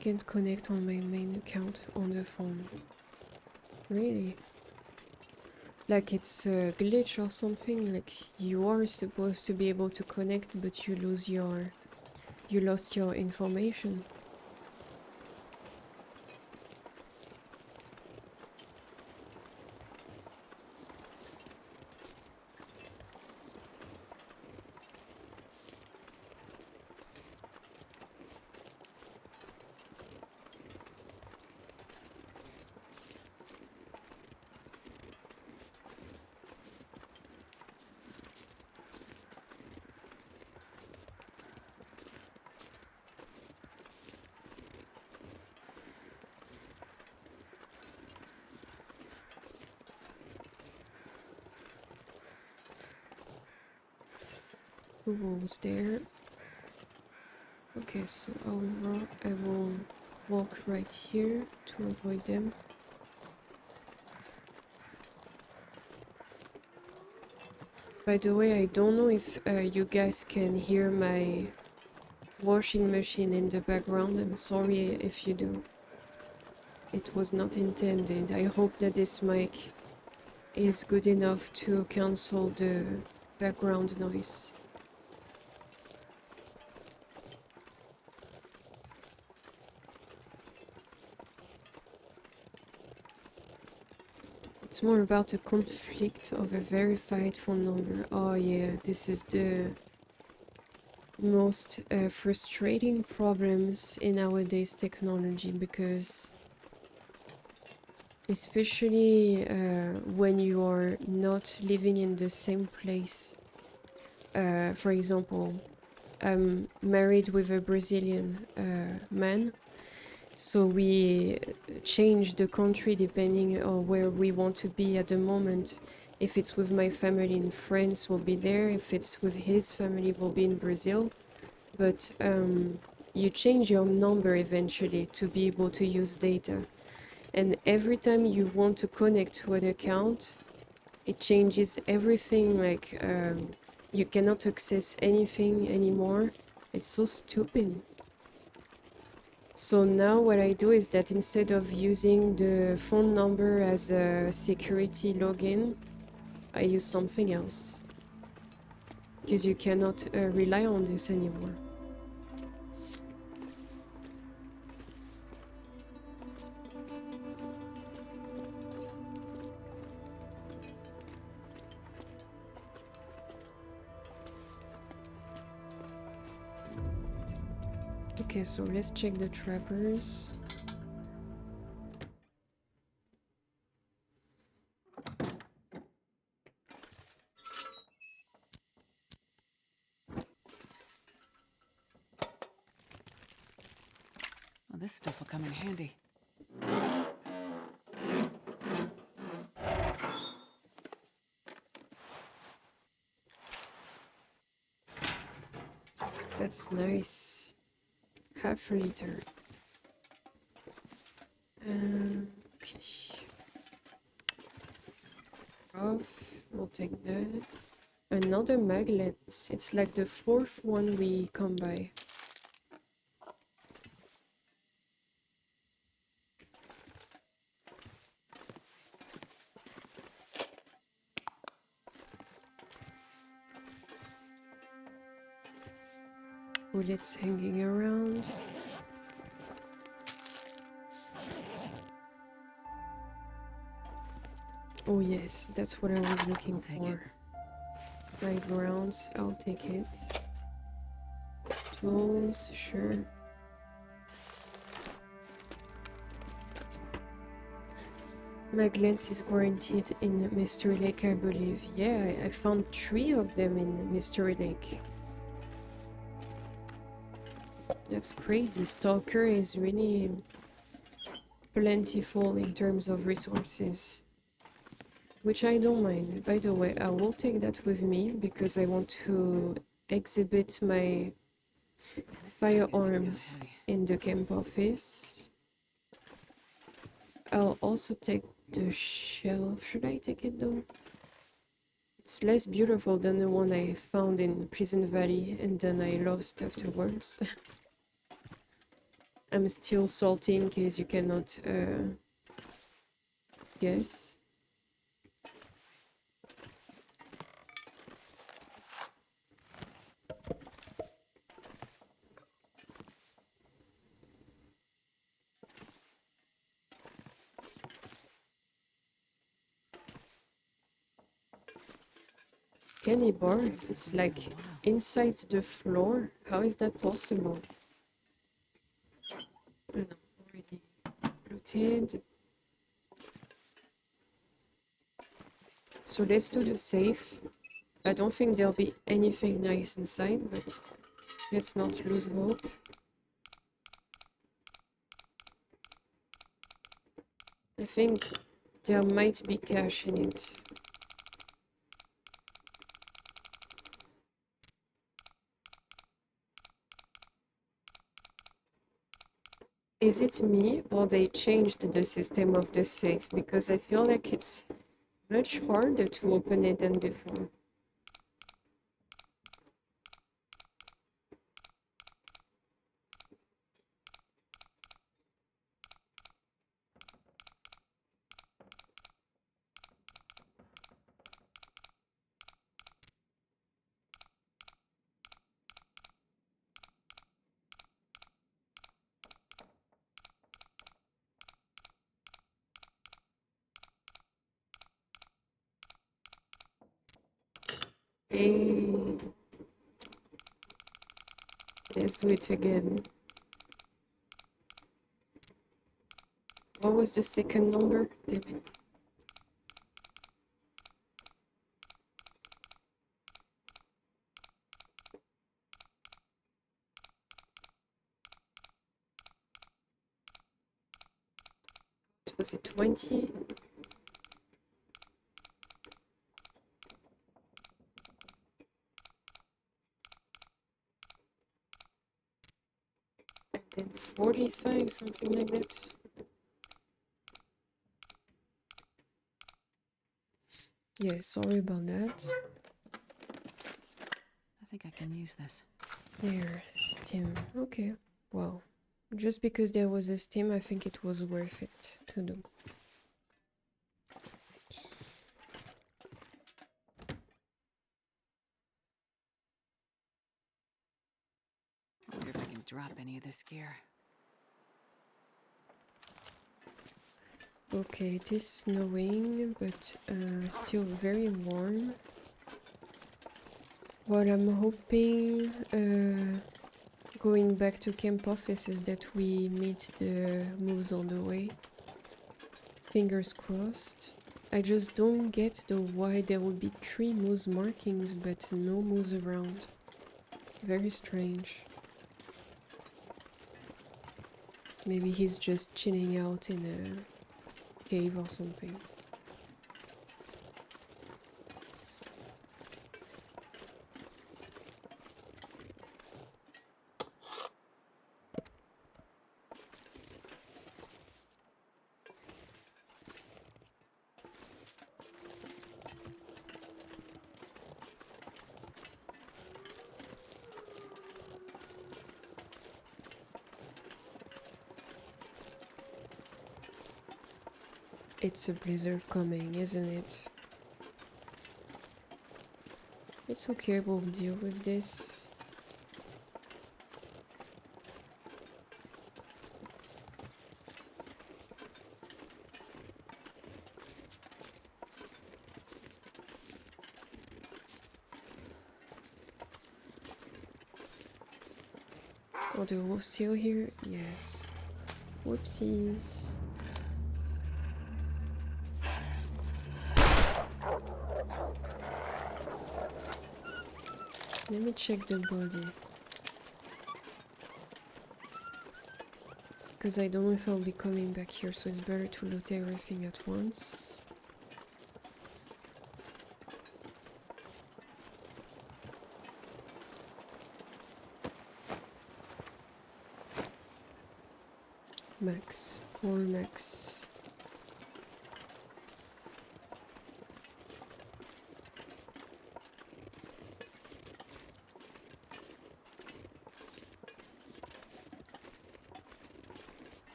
can't connect on my main account on the phone. Really? Like it's a glitch or something? Like you are supposed to be able to connect but you lost your information. Who was there? Okay, so I will walk right here to avoid them. By the way, I don't know if you guys can hear my washing machine in the background. I'm sorry if you do. It was not intended. I hope that this mic is good enough to cancel the background noise. It's more about the conflict of a verified phone number. Oh yeah, this is the most frustrating problems in nowadays technology, because especially when you are not living in the same place. For example, I'm married with a Brazilian man, so we change the country depending on where we want to be at the moment. If it's with my family in France, we'll be there. If it's with his family, we'll be in Brazil. But you change your number eventually to be able to use data. And every time you want to connect to an account, it changes everything. Like you cannot access anything anymore. It's so stupid. So now what I do is that instead of using the phone number as a security login, I use something else. Because you cannot rely on this anymore. Okay, so let's check the trappers. Well, this stuff will come in handy. That's nice. Half a liter. Okay. Off. We'll take that. Another magnet. It's like the fourth one we come by. Bullets hanging around. Oh yes, that's what I was looking for. 5 rounds, I'll take it. Tools, sure. Maglens is guaranteed in Mystery Lake, I believe. Yeah, I found 3 of them in Mystery Lake. That's crazy. Stalker is really plentiful in terms of resources, which I don't mind. By the way, I will take that with me because I want to exhibit my firearms in the camp office. I'll also take the shelf. Should I take it though? It's less beautiful than the one I found in Prison Valley and then I lost afterwards. I'm still salty in case you cannot guess. Candy bars, it's like inside the floor. How is that possible? Oh, no, already looted. So let's do the safe. I don't think there'll be anything nice inside, but let's not lose hope. I think there might be cash in it. Is it me or they changed the system of the safe? Because I feel like it's much harder to open it than before. Hey, let's do it again. What was the second number? Damn it. Was it 20? And then 45, something like that. Yeah, sorry about that. I think I can use this. There, Steam. Okay, well, just because there was a Steam, I think it was worth it to do. I wonder if I can drop any of this gear. Okay, it is snowing, but still very warm. What I'm hoping going back to camp office is that we meet the moose on the way. Fingers crossed. I just don't get the why there would be 3 moose markings but no moose around. Very strange. Maybe he's just chilling out in a cave or something. It's a blizzard coming, isn't it? It's okay, we'll deal with this. Are the wolves still here? Yes. Whoopsies. Let me check the body. Because I don't know if I'll be coming back here, so it's better to loot everything at once. Max. Poor Max.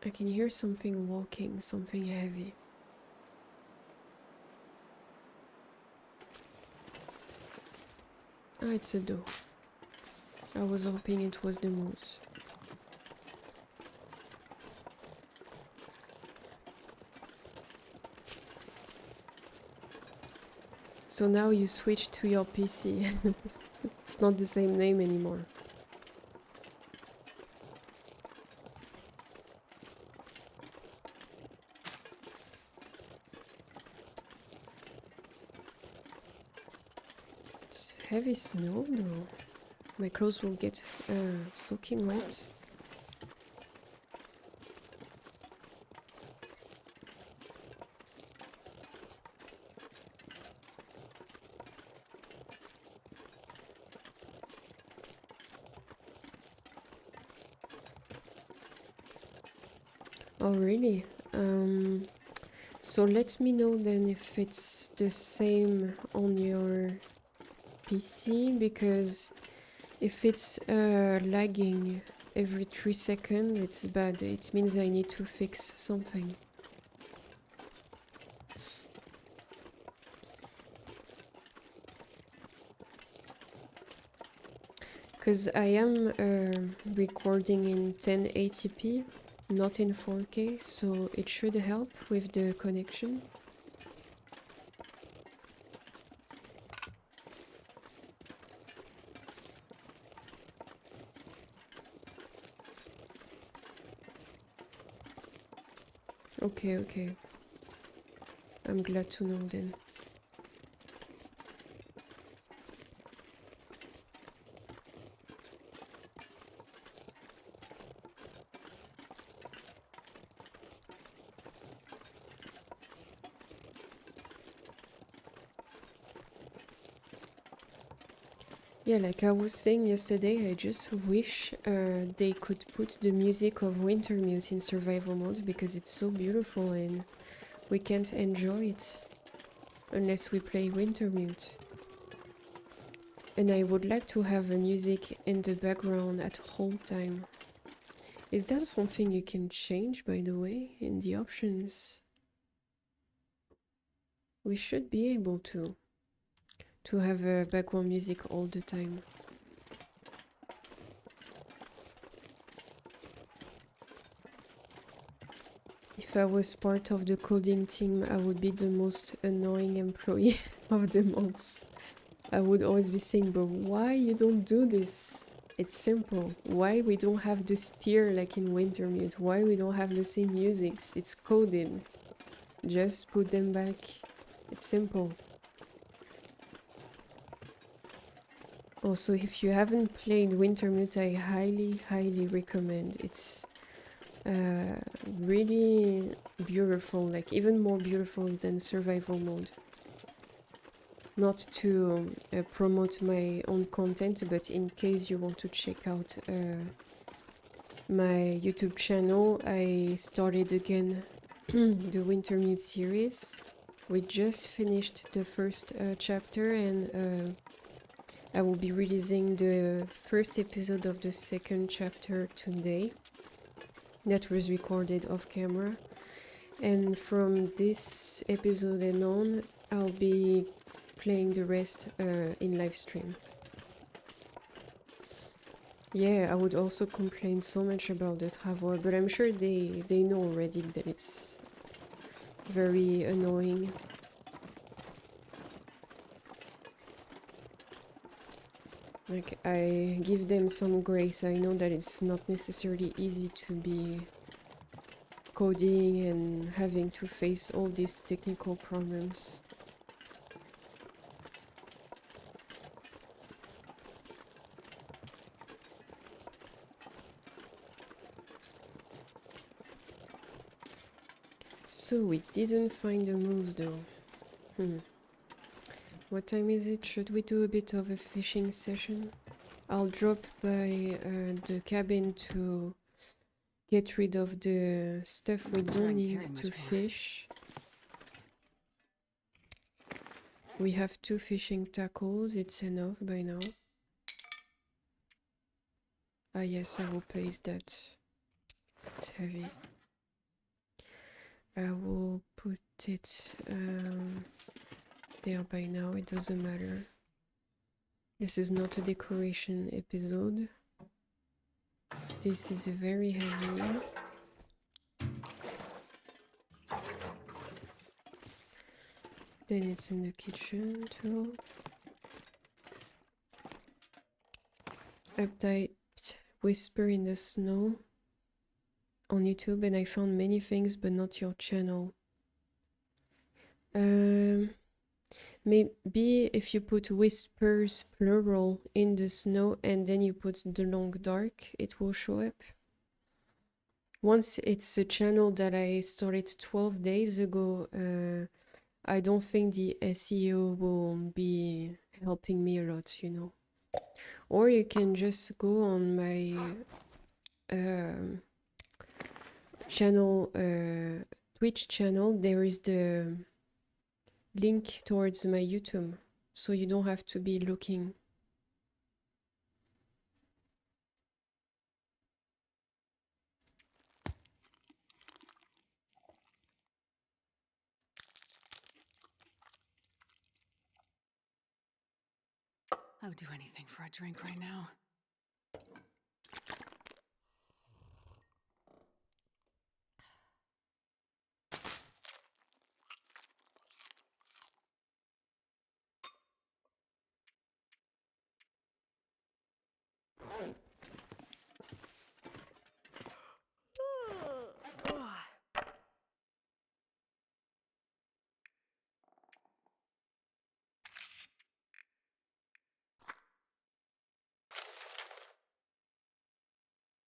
I can hear something walking, something heavy. Ah, it's a door. I was hoping it was the moose. So now you switch to your PC. It's not the same name anymore. It's heavy snow though. My clothes will get soaking wet. Oh really? So let me know then if it's the same on your PC, because if it's lagging every 3 seconds, it's bad. It means I need to fix something. Because I am recording in 1080p, not in 4K, so it should help with the connection. Okay, okay. I'm glad to know then. Yeah, like I was saying yesterday, I just wish they could put the music of Wintermute in survival mode, because it's so beautiful and we can't enjoy it unless we play Wintermute. And I would like to have a music in the background at whole time. Is that something you can change, by the way, in the options? We should be able to have background music all the time. If I was part of the coding team, I would be the most annoying employee of the month. I would always be saying, but why you don't do this? It's simple. Why we don't have the spear like in Wintermute? Why we don't have the same music? It's coded. Just put them back. It's simple. Also, if you haven't played Wintermute, I highly recommend. It's really beautiful, like even more beautiful than survival mode. Not to promote my own content, but in case you want to check out my YouTube channel, I started again the Wintermute series. We just finished the first chapter, and I will be releasing the first episode of the second chapter today. That was recorded off camera. And from this episode and on, I'll be playing the rest in live stream. Yeah, I would also complain so much about the travel, but I'm sure they know already that it's very annoying. Like, I give them some grace. I know that it's not necessarily easy to be coding and having to face all these technical problems. So we didn't find the moose though. What time is it? Should we do a bit of a fishing session? I'll drop by the cabin to get rid of the stuff we don't need to fish. We have 2 fishing tackles, it's enough by now. Ah yes, I will place that. It's heavy. I will put it there by now, it doesn't matter. This is not a decoration episode. This is very heavy. Then it's in the kitchen too. Update Whisper in the Snow on YouTube, and I found many things but not your channel. Maybe if you put whispers plural in the snow and then you put the long dark, it will show up. Once it's a channel that I started 12 days ago, I don't think the SEO will be helping me a lot, you know. Or you can just go on my channel, Twitch channel. There is the link towards my YouTube, so you don't have to be looking. I would do anything for a drink right now.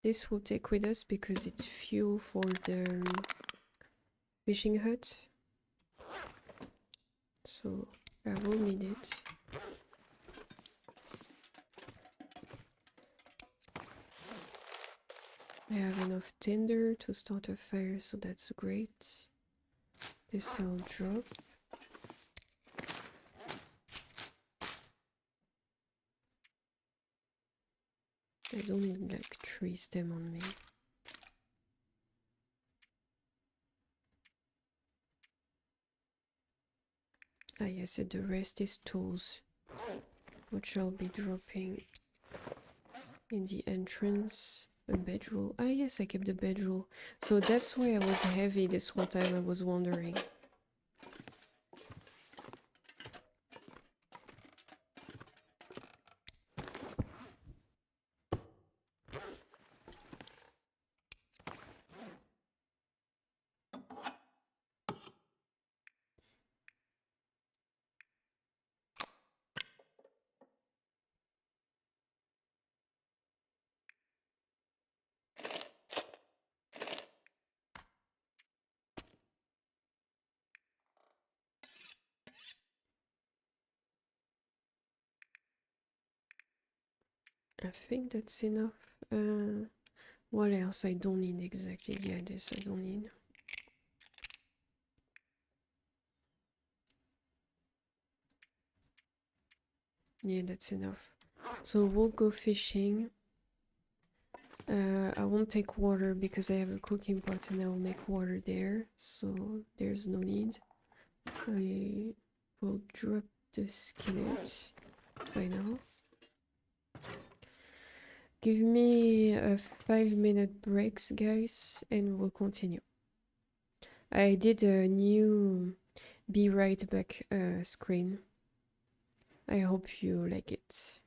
This will take with us because it's fuel for the fishing hut. So I will need it. I have enough tinder to start a fire, so that's great. This I'll drop. I don't need like 3 stem on me. Ah yes, and the rest is tools, which I'll be dropping in the entrance. A bedroll. Ah yes, I kept the bedroll. So that's why I was heavy this whole time, I was wondering. I think that's enough. What else I don't need exactly? Yeah, this I don't need. Yeah, that's enough. So we'll go fishing. I won't take water because I have a cooking pot and I will make water there. So there's no need. I will drop the skillet by now. Give me a 5-minute breaks, guys, and we'll continue. I did a new Be Right Back screen. I hope you like it.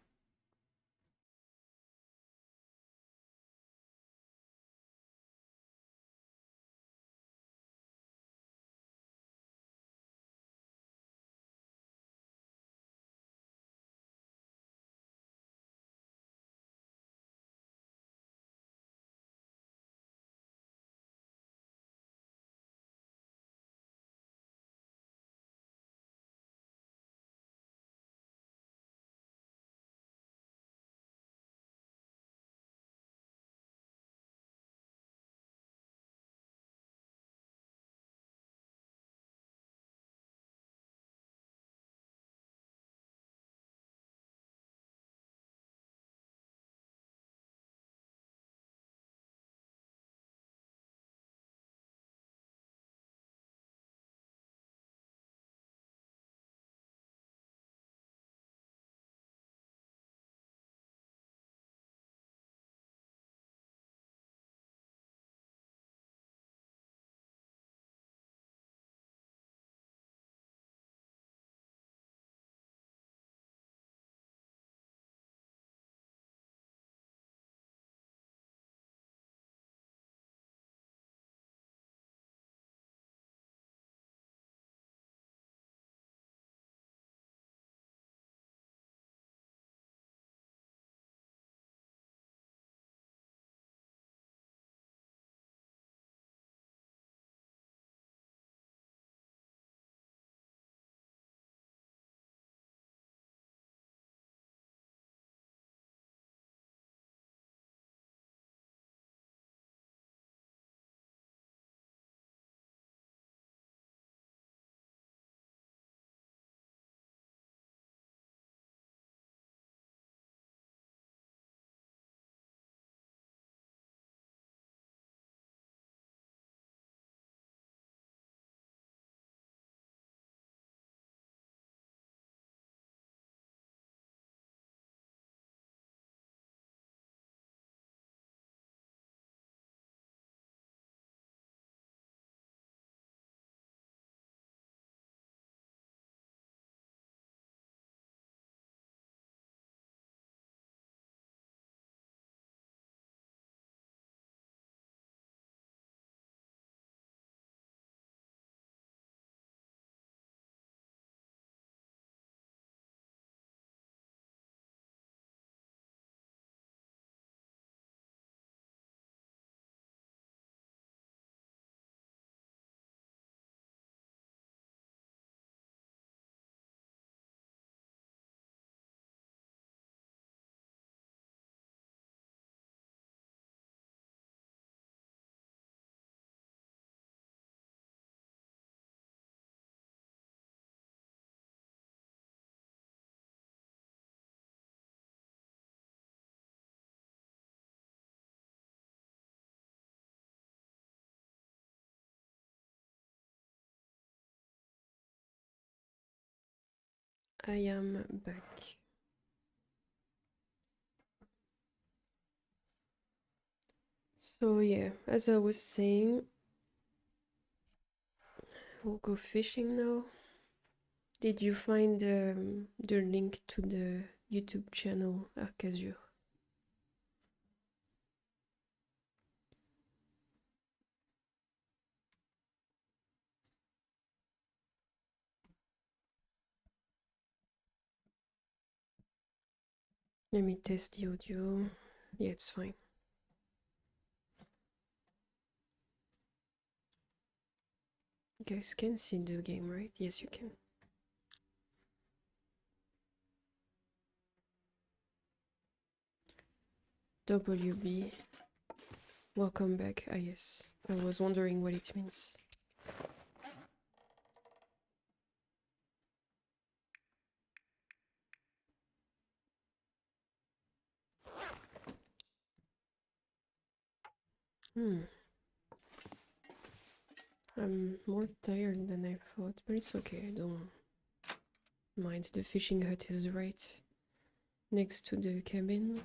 I am back. So yeah, as I was saying, we'll go fishing now. Did you find the link to the YouTube channel Arcasure? Let me test the audio. Yeah, it's fine. You guys can see the game, right? Yes, you can. WB. Welcome back. Ah, yes. I was wondering what it means. I'm more tired than I thought, but it's okay. I don't mind. The fishing hut is right next to the cabin.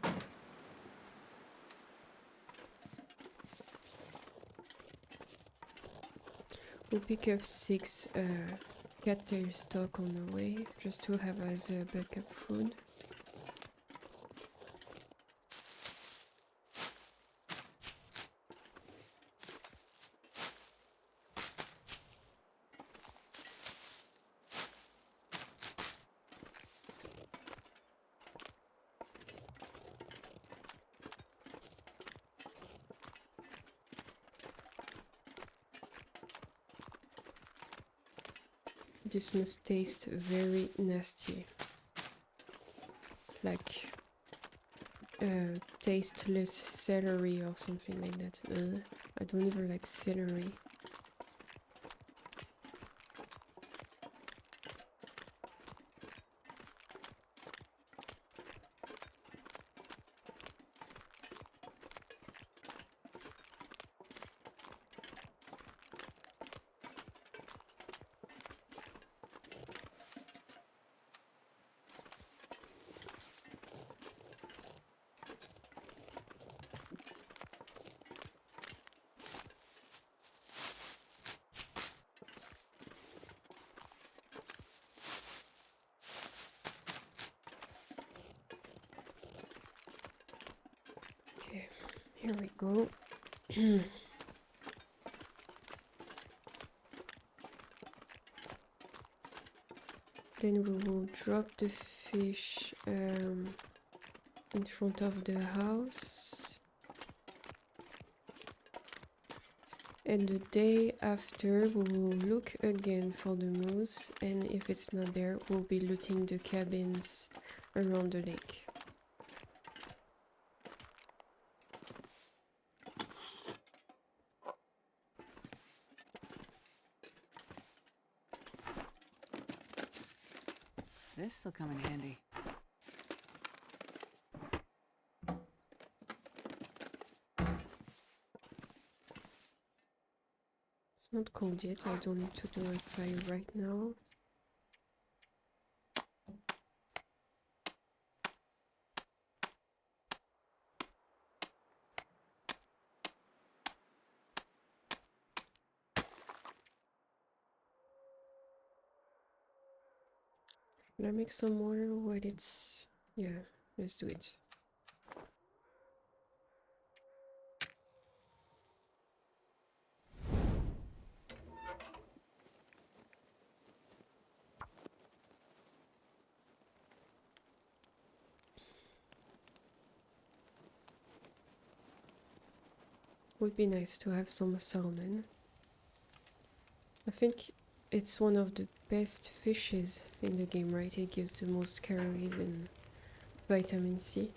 We'll pick up 6 cattail stock on the way, just to have as a backup food. This must taste very nasty. Like tasteless celery or something like that. I don't even like celery. Here we go. Then we will drop the fish in front of the house. And the day after we will look again for the moose, and if it's not there, we'll be looting the cabins around the lake. This'll come in handy. It's not cold yet, I don't need to do a fire right now. Should I make some water while it's... yeah, let's do it. Would be nice to have some salmon. I think it's one of the best fishes in the game, right? It gives the most calories and vitamin C.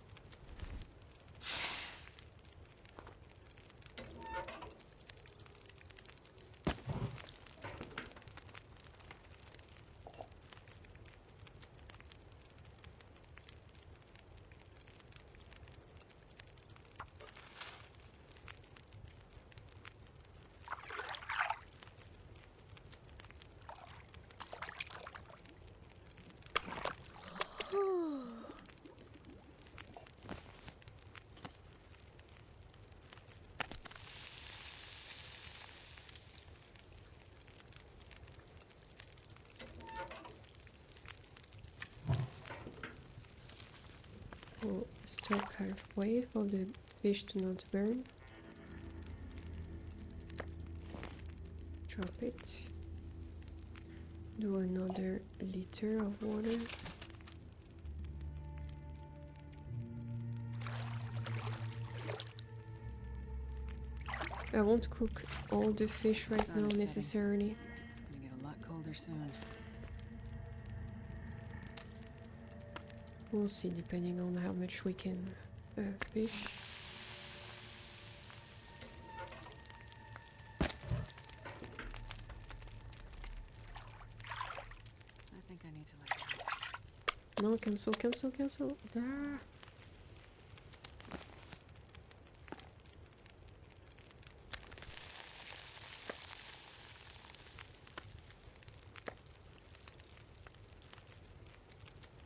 Stop halfway for the fish to not burn. Drop it. Do another liter of water. I won't cook all the fish right now necessarily. It's gonna get a lot colder soon. We'll see depending on how much we can fish. I think I need to let it go. No, cancel. Ah.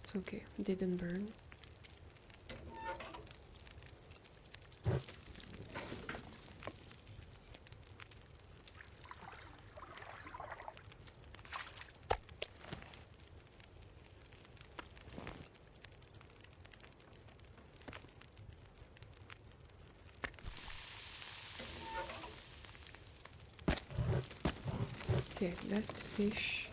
It's okay, didn't burn. Okay, last fish.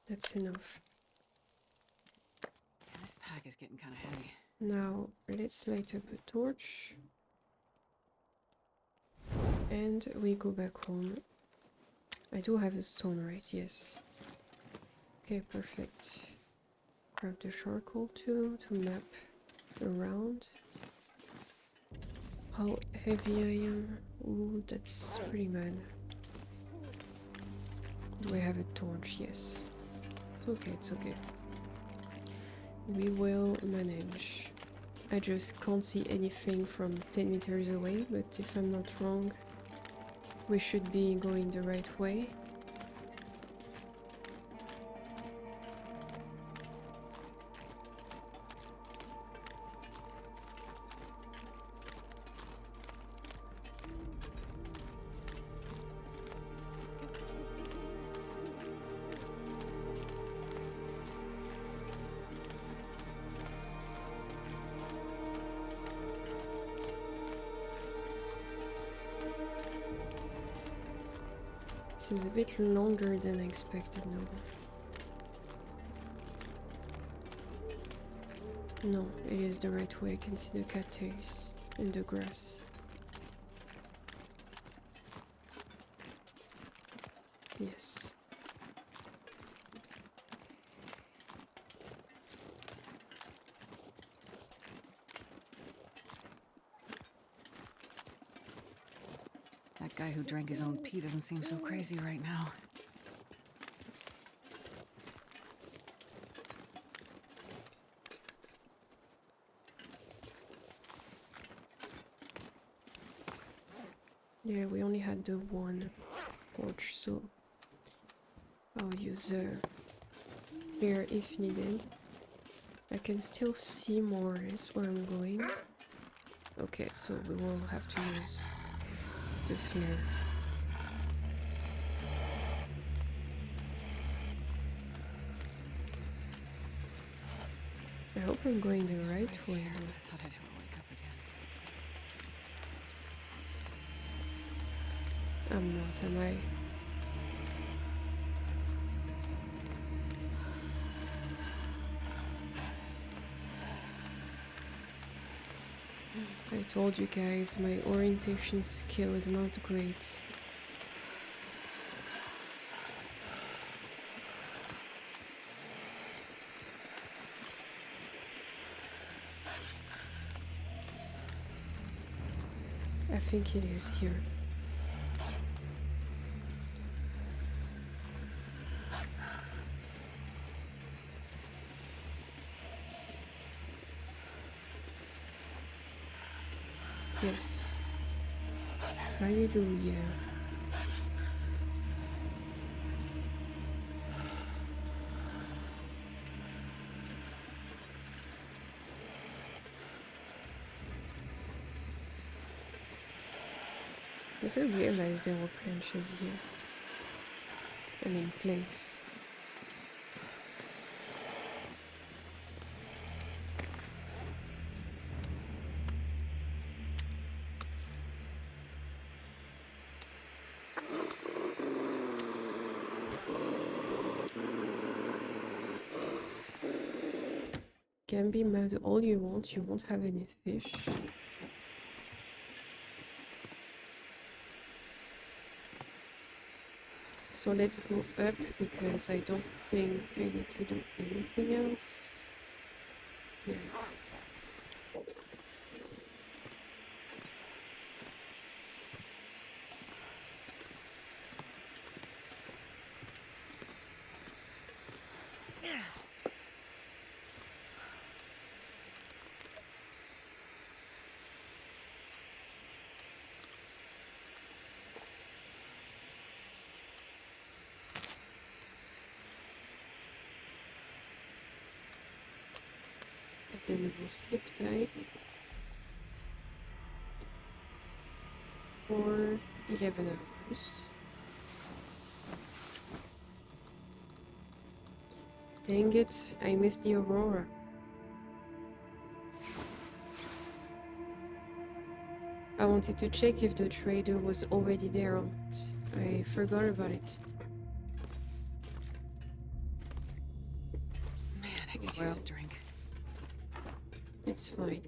That's enough. Yeah, this pack is getting kind of heavy. Now let's light up a torch. And we go back home. I do have a stone, right? Yes. Okay, perfect. Grab the charcoal too to map around. How heavy I am. Ooh, that's pretty bad. Do I have a torch? Yes. It's okay, it's okay. We will manage. I just can't see anything from 10 meters away, but if I'm not wrong, we should be going the right way. Seems a bit longer than I expected now. No, it is the right way. I can see the cattails in the grass. Yes. That guy who drank his own pee doesn't seem so crazy right now. Yeah, we only had the one torch, so I'll use flare if needed. I can still see more or less where I'm going. Okay, so we will have to use the flare. I hope I'm going the right way. I thought I'd never wake up again. I'm not, am I? I told you guys, my orientation skill is not great. I think it is here. Yes. Hallelujah. Never realized there were planches here. I mean planks. Can be mad all you won't have any fish. So let's go up because I don't think I need to do anything else. Yeah. And then we'll sleep tight for 11 hours. Dang it, I missed the aurora. I wanted to check if the trader was already there or not. I forgot about it. Man, I could use a drink. It's fine.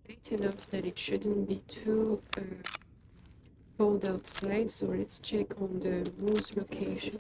Late enough that it shouldn't be too cold outside, so let's check on the moose location.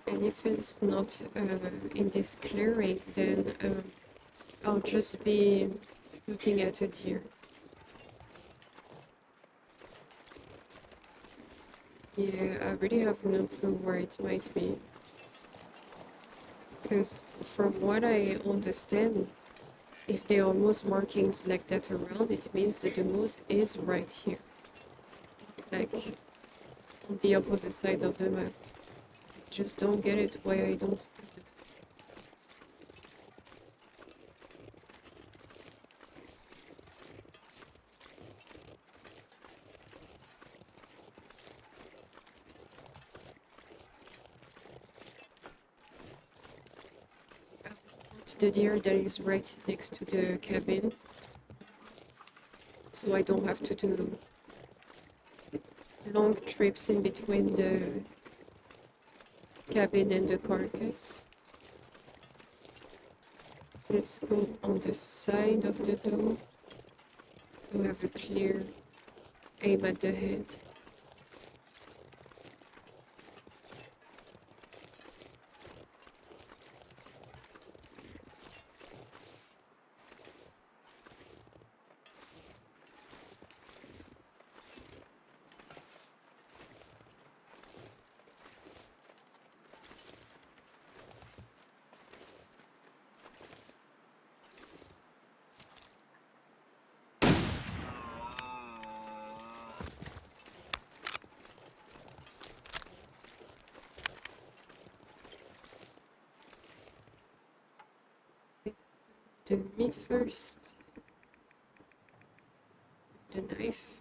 And if it's not in this clearing, then I'll just be shooting at a deer. Yeah, I really have no clue where it might be. Because from what I understand, if there are moose markings like that around, it means that the moose is right here. Like, on the opposite side of the map. Just don't get it why I don't see them. The deer that is right next to the cabin, so I don't have to do long trips in between the cabin and the carcass. Let's go on the side of the door to have a clear aim at the head. the meat first. The knife.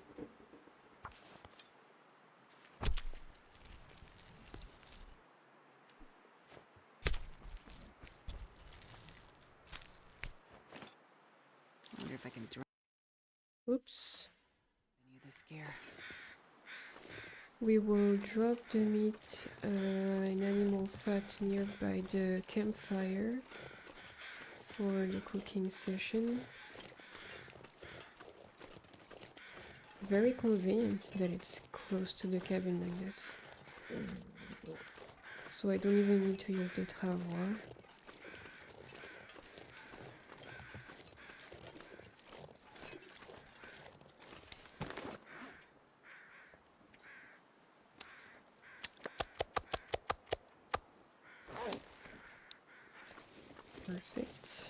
I wonder if I can drop Oops. any of this gear. We will drop the meat in animal fat nearby the campfire for the cooking session. Very convenient that it's close to the cabin like that. So I don't even need to use the travois. Perfect.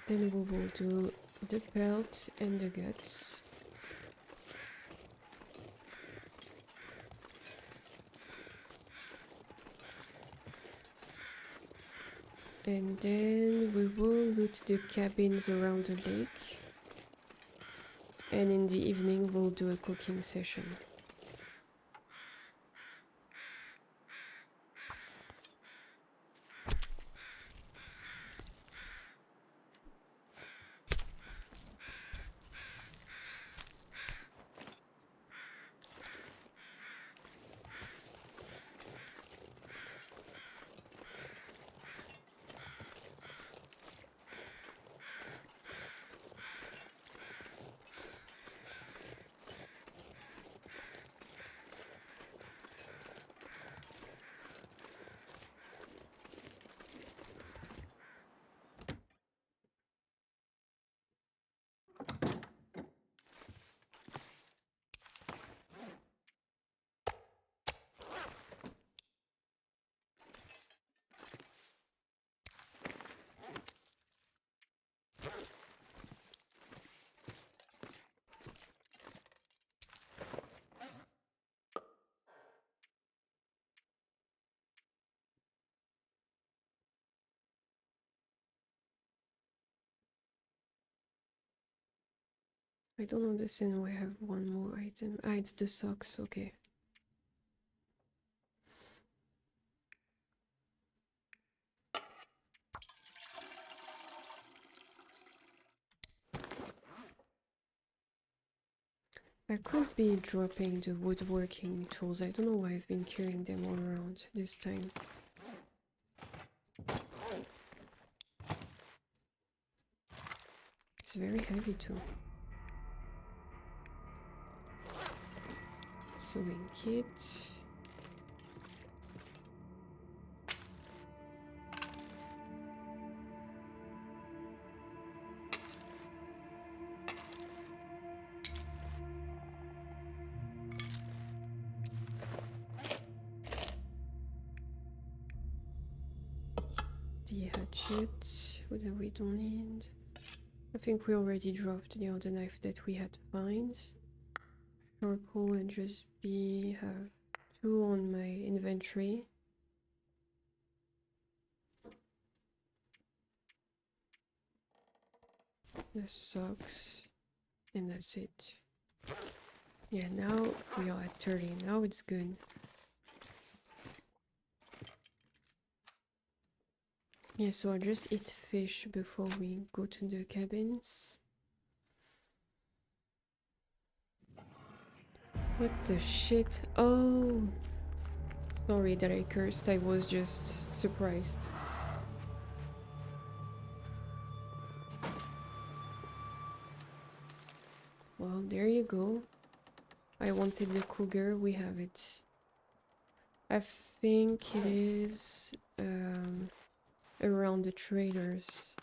Then we will do the pelt and the guts. And then we will loot the cabins around the lake. And in the evening we'll do a cooking session. I don't understand why I have one more item. Ah, it's the socks, okay. I could be dropping the woodworking tools. I don't know why I've been carrying them all around this time. It's very heavy too. Sewing kit. The hatchet that we don't need. I think we already dropped the other knife that we had to find. Charcoal and just have 2 on my inventory. The socks, and that's it. Yeah, now we are at 30. Now it's good. Yeah, so I just eat fish before we go to the cabins. What the shit? Oh! Sorry that I cursed, I was just surprised. Well, there you go. I wanted the cougar, we have it. I think it is around the traders.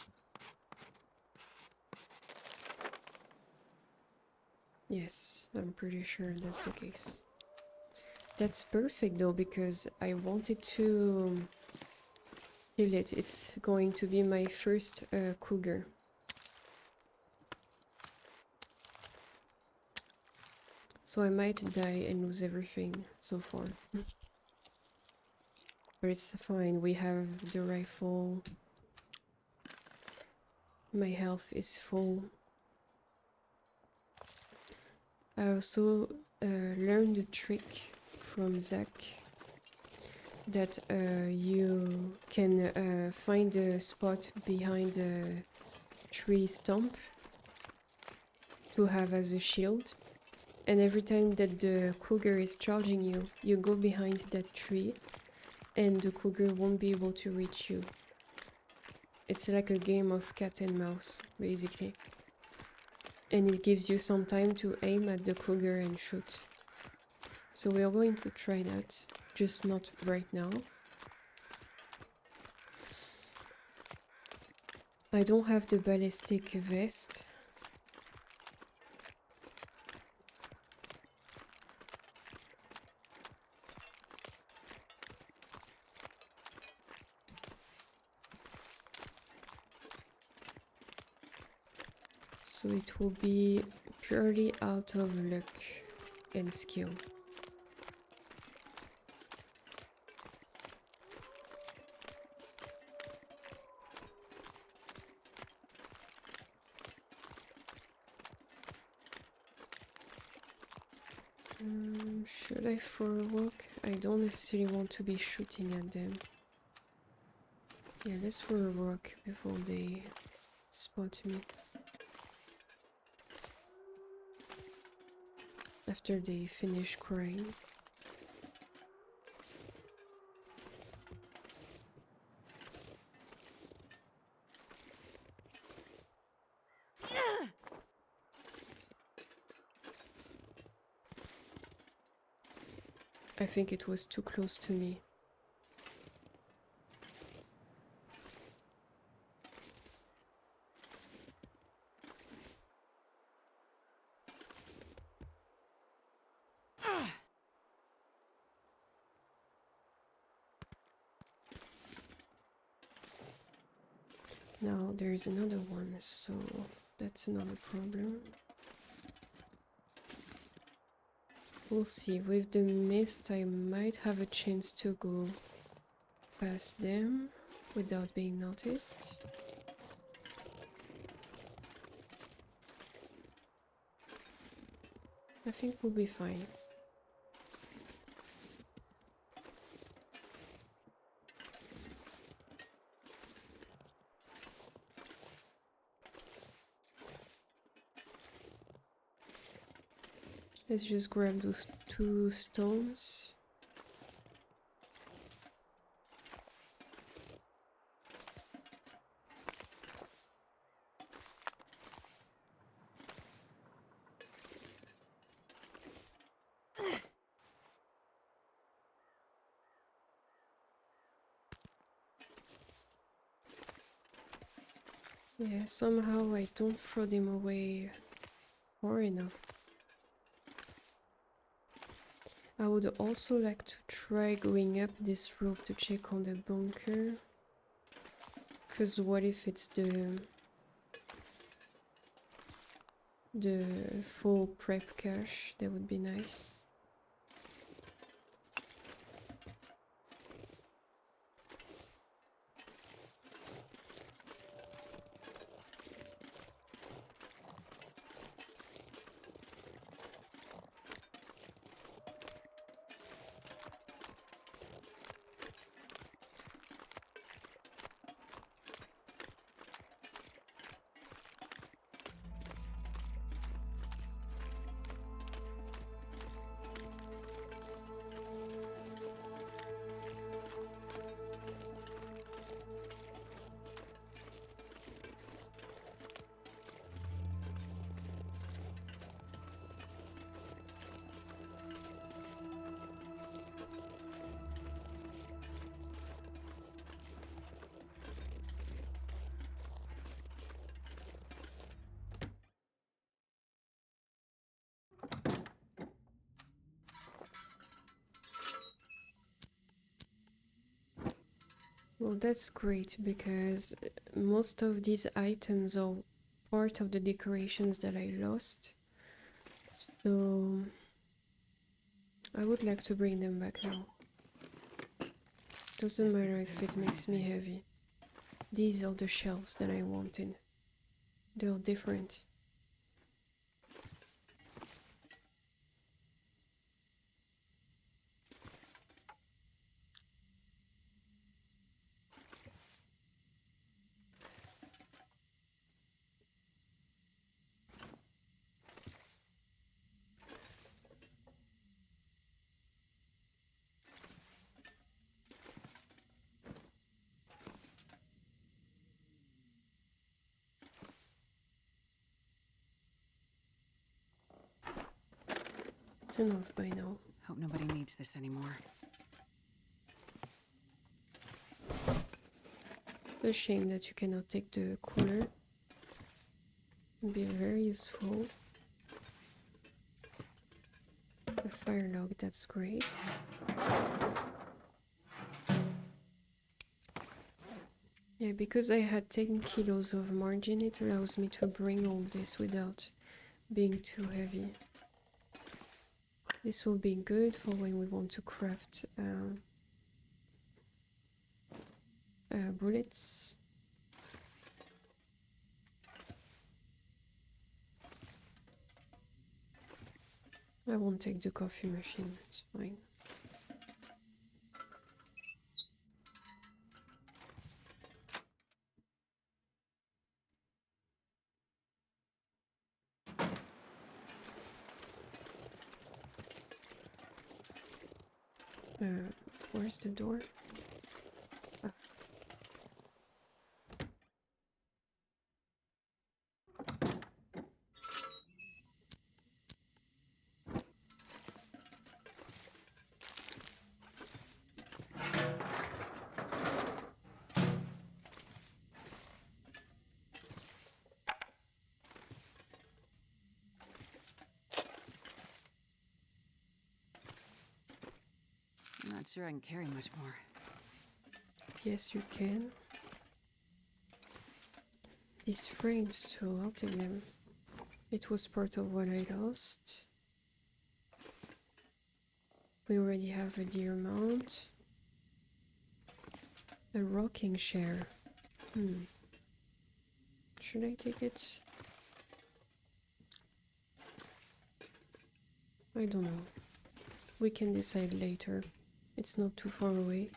Yes, I'm pretty sure that's the case. That's perfect though, because I wanted to kill it. It's going to be my first cougar. So I might die and lose everything so far. But it's fine, we have the rifle. my health is full. I also learned a trick from Zach that you can find a spot behind a tree stump to have as a shield, and every time that the cougar is charging you, you go behind that tree and the cougar won't be able to reach you. It's like a game of cat and mouse, basically. And it gives you some time to aim at the cougar and shoot. So we are going to try that, just not right now. I don't have the ballistic vest. So it will be purely out of luck and skill. Should I forward? I don't necessarily want to be shooting at them. Yeah, let's forward before they spot me. After they finish crying. I think it was too close to me. Now there's another one, so that's another problem. We'll see. With the mist, I might have a chance to go past them without being noticed. I think we'll be fine. Let's just grab those 2 stones. Yeah, somehow I don't throw them away far enough. I would also like to try going up this rope to check on the bunker. Cause what if it's the full prep cache? That would be nice. Well, that's great because most of these items are part of the decorations that I lost. So I would like to bring them back now. Doesn't matter if it makes me heavy. These are the shelves that I wanted. They're different. It's enough by now. Hope nobody needs this anymore. A shame that you cannot take the cooler. It'd be very useful. A fire log, that's great. Yeah, because I had 10 kilos of margin, it allows me to bring all this without being too heavy. This will be good for when we want to craft bullets. I won't take the coffee machine, it's fine. Where's the door? Ah. I'm not sure I can carry much more. Yes, you can. These frames too, I'll take them. It was part of what I lost. We already have a deer mount. A rocking chair. Should I take it? I don't know. We can decide later. It's not too far away.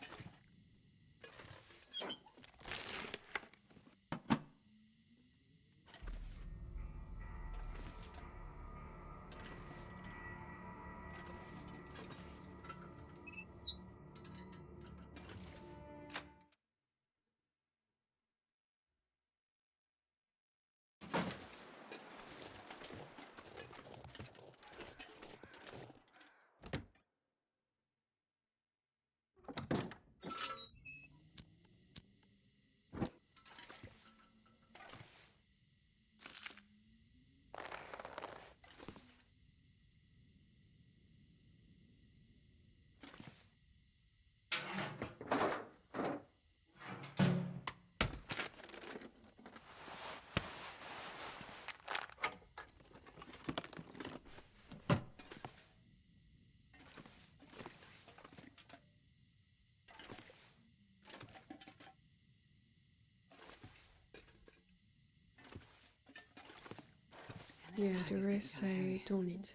Yeah, the rest I don't need.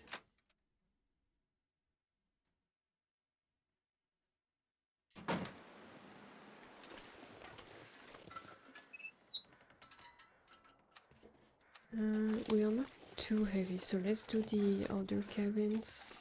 We are not too heavy, so let's do the other cabins.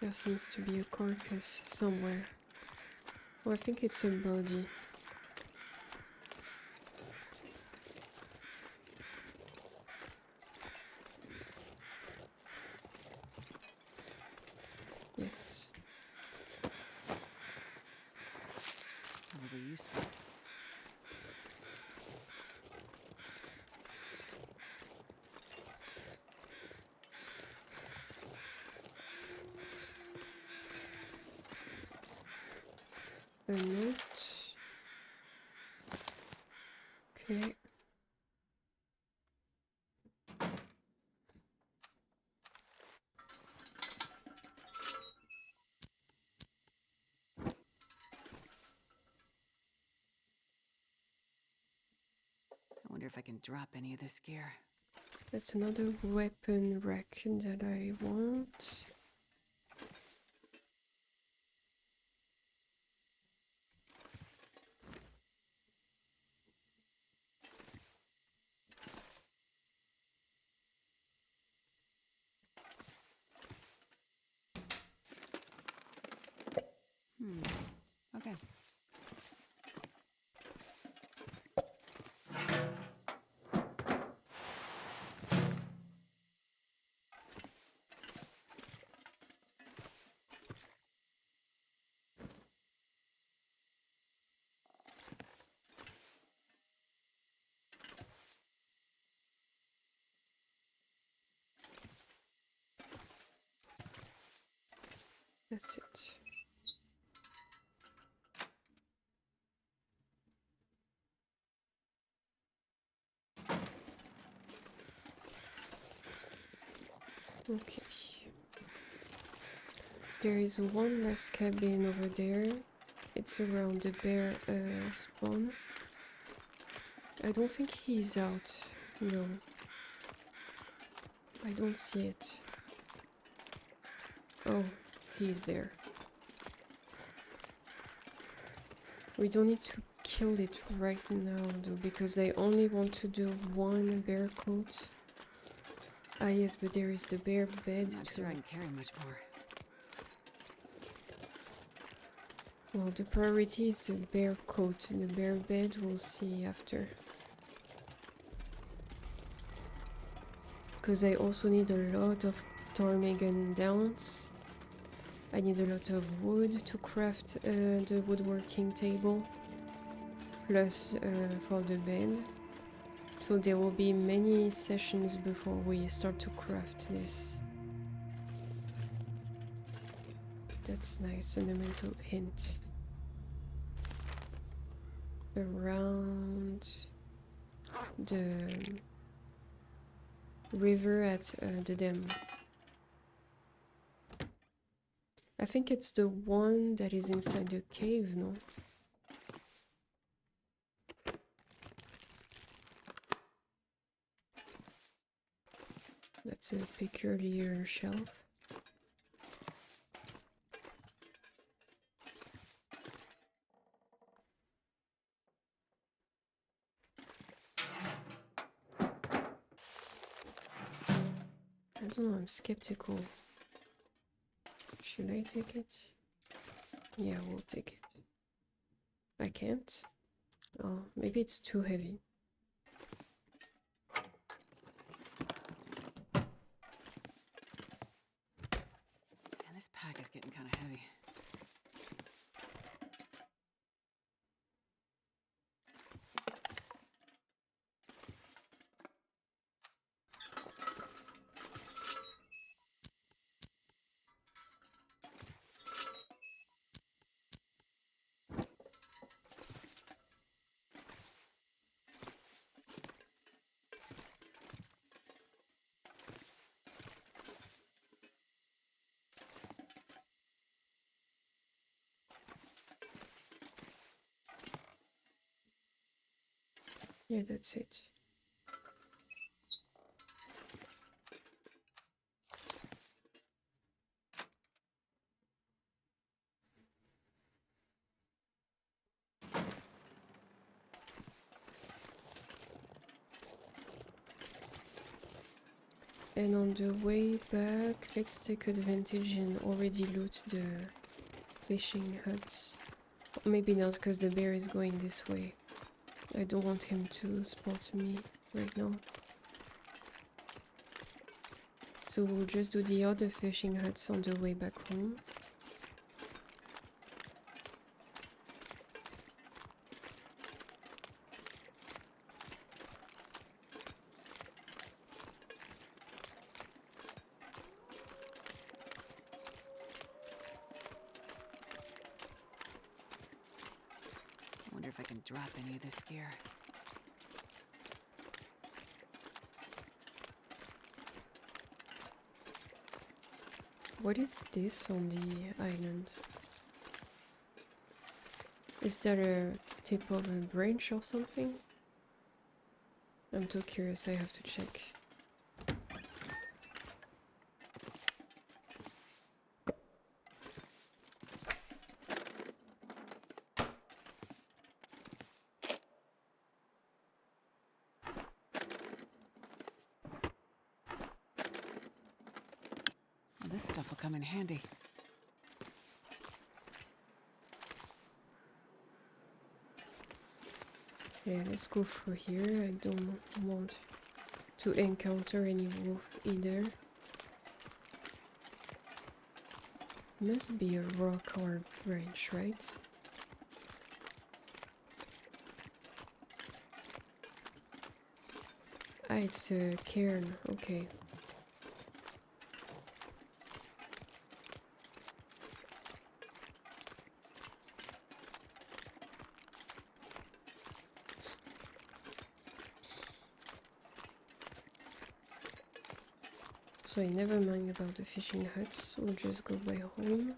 There seems to be a carcass somewhere. Oh, I think it's a body. Yes. Probably useful. a note. Okay. I wonder if I can drop any of this gear. That's another weapon rack that I want. Okay. That's it. Okay. There is one last cabin over there. It's around the bear spawn. I don't think he's out. No. I don't see it. Oh, he's there. We don't need to kill it right now though, because I only want to do one bear coat. Ah yes, but there is the bear bed Not too. sure I can carry much more. Well, the priority is the bear coat. The bear bed we'll see after. Because I also need a lot of ptarmigan downs. I need a lot of wood to craft the woodworking table. Plus for the bed. So there will be many sessions before we start to craft this. That's nice, an elemental hint. Around the river at the dam. I think it's the one that is inside the cave, no? That's a peculiar shelf. I don't know, I'm skeptical. Should I take it? Yeah, we'll take it. I can't? Oh, maybe it's too heavy. Man, this pack is getting kind of heavy. Yeah, that's it. And on the way back, let's take advantage and already loot the fishing huts. Maybe not, because the bear is going this way. I don't want him to spot me right now. So we'll just do the other fishing huts on the way back home. I can drop any of this gear. What is this on the island? Is that a tip of a branch or something? I'm too curious, I have to check. Well, this stuff will come in handy. Yeah, let's go through here. I don't want to encounter any wolf either. Must be a rock or a branch, right? Ah, it's a cairn, okay. So I never mind about the fishing huts, we'll just go by home.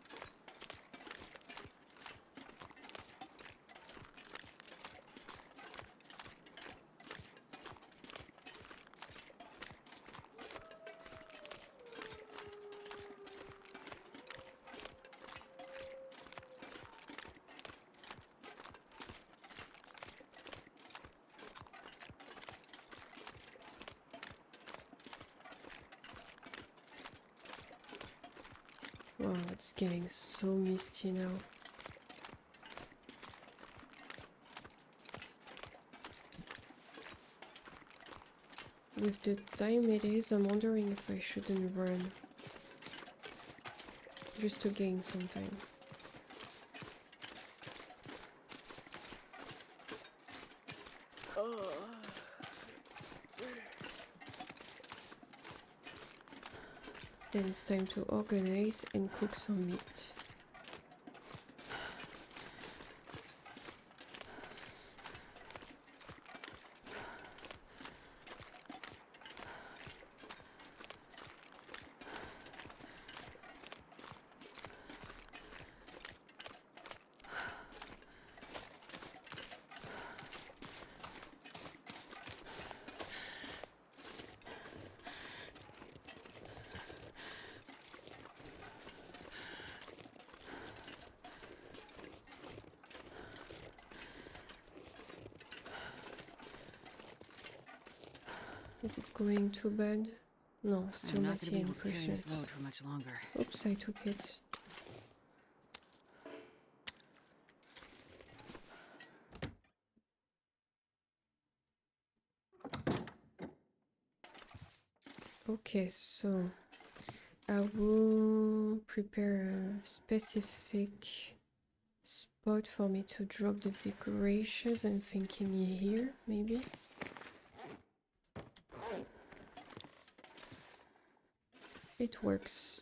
Wow, it's getting so misty now. With the time it is, I'm wondering if I shouldn't run. Just to gain some time. Then it's time to organize and cook some meat. Is it going too bad? No, still I'm not not going to be yet able to carry pushing this it. load for much longer. Oops, I took it. Okay, so I will prepare a specific spot for me to drop the decorations. I'm thinking here, maybe. It works.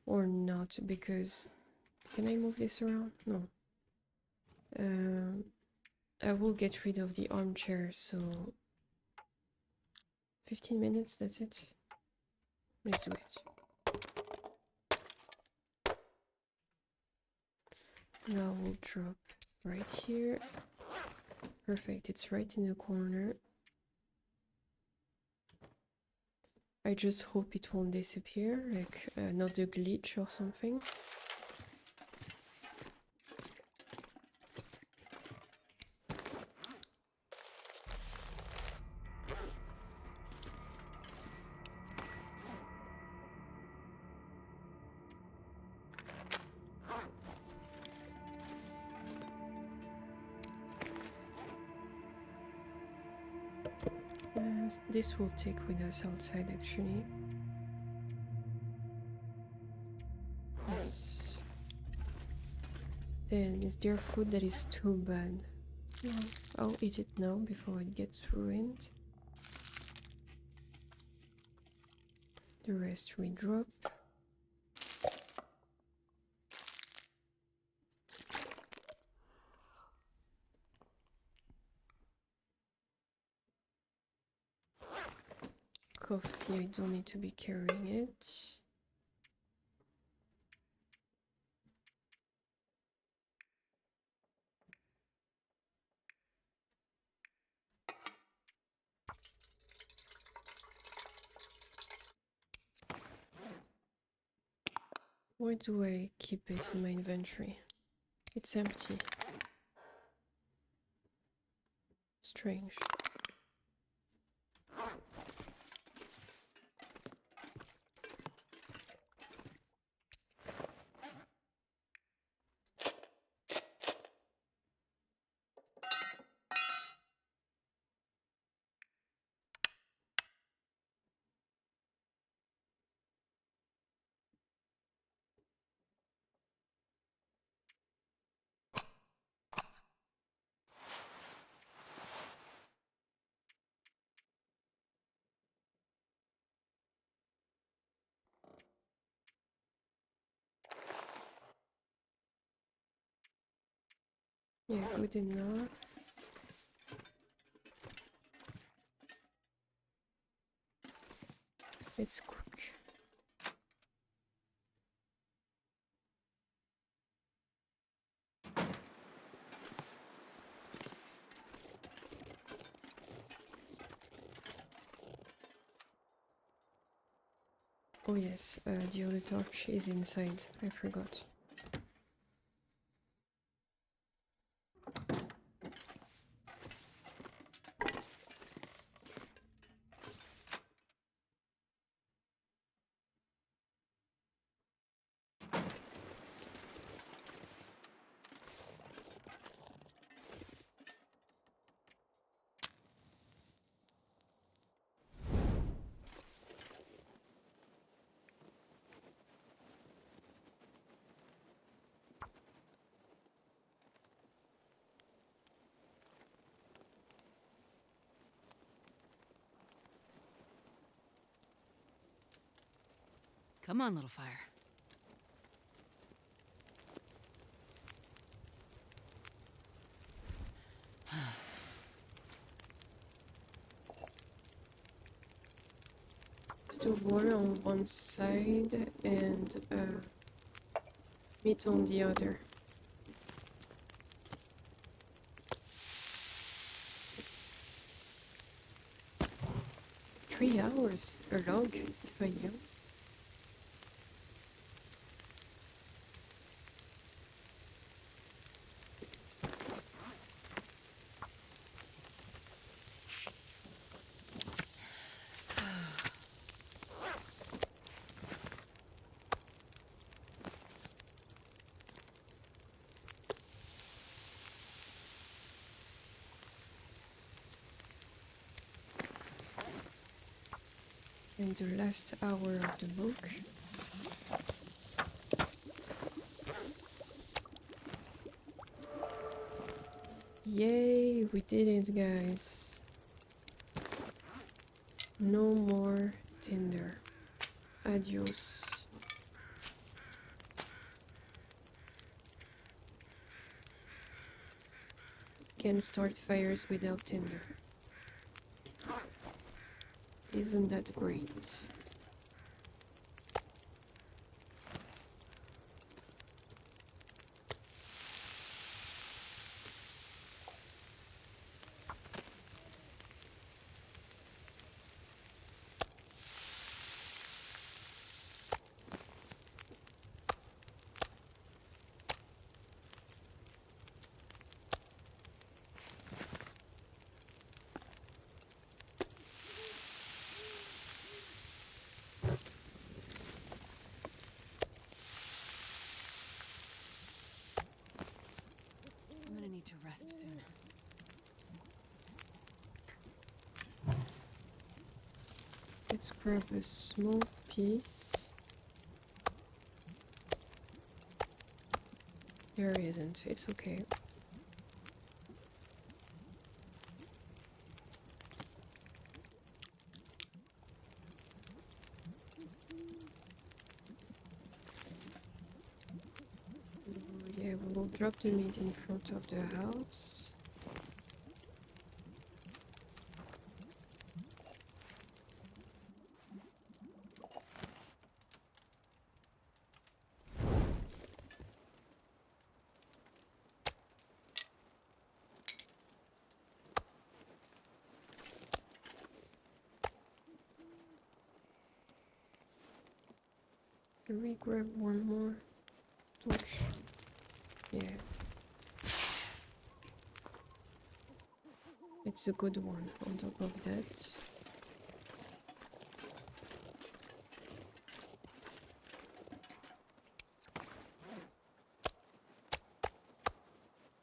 Or not, because... Can I move this around? No. I will get rid of the armchair, so... 15 minutes, that's it. Let's do it. Now we'll drop right here. Perfect, it's right in the corner. I just hope it won't disappear, like not a glitch or something. This will take with us outside, actually. Yes. Then, is there food that is too bad? No, I'll eat it now before it gets ruined. The rest we drop. Coffee, I don't need to be carrying it. Why do I keep it in my inventory? It's empty. Strange. Yeah, good enough. Let's cook. Oh yes, the other torch is inside. I forgot. Come on, little fire. Still water on one side and meat on the other. $3 a log if I knew. And the last hour of the book. Yay, we did it, guys. No more Tinder. Adios. Can start fires without Tinder. Isn't that great? I'm gonna need to rest soon. Let's grab a small piece. There isn't, it's okay. Yeah, we will drop the meat in front of the house. Should we grab one more torch? Yeah. It's a good one on top of that.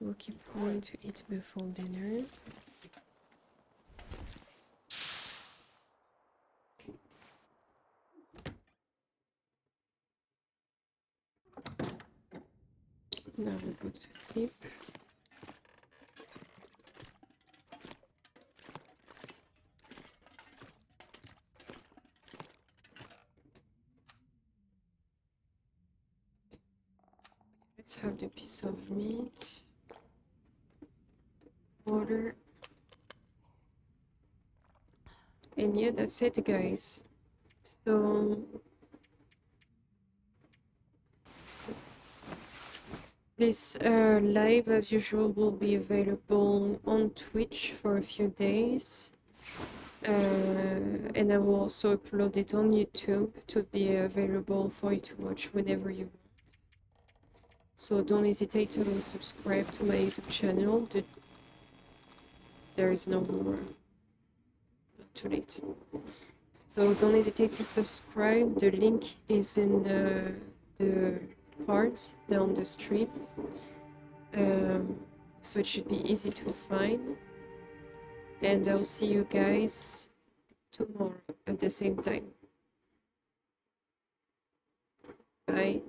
We'll keep one to eat before dinner. Now we go to sleep. Let's have the piece of meat. Water. And yeah, that's it, guys. So this live, as usual, will be available on Twitch for a few days. And I will also upload it on YouTube to be available for you to watch whenever you want. So don't hesitate to subscribe to my YouTube channel. There is no more. Too late. So don't hesitate to subscribe. The link is in the cards down the stream. So it should be easy to find. And I'll see you guys tomorrow at the same time. Bye.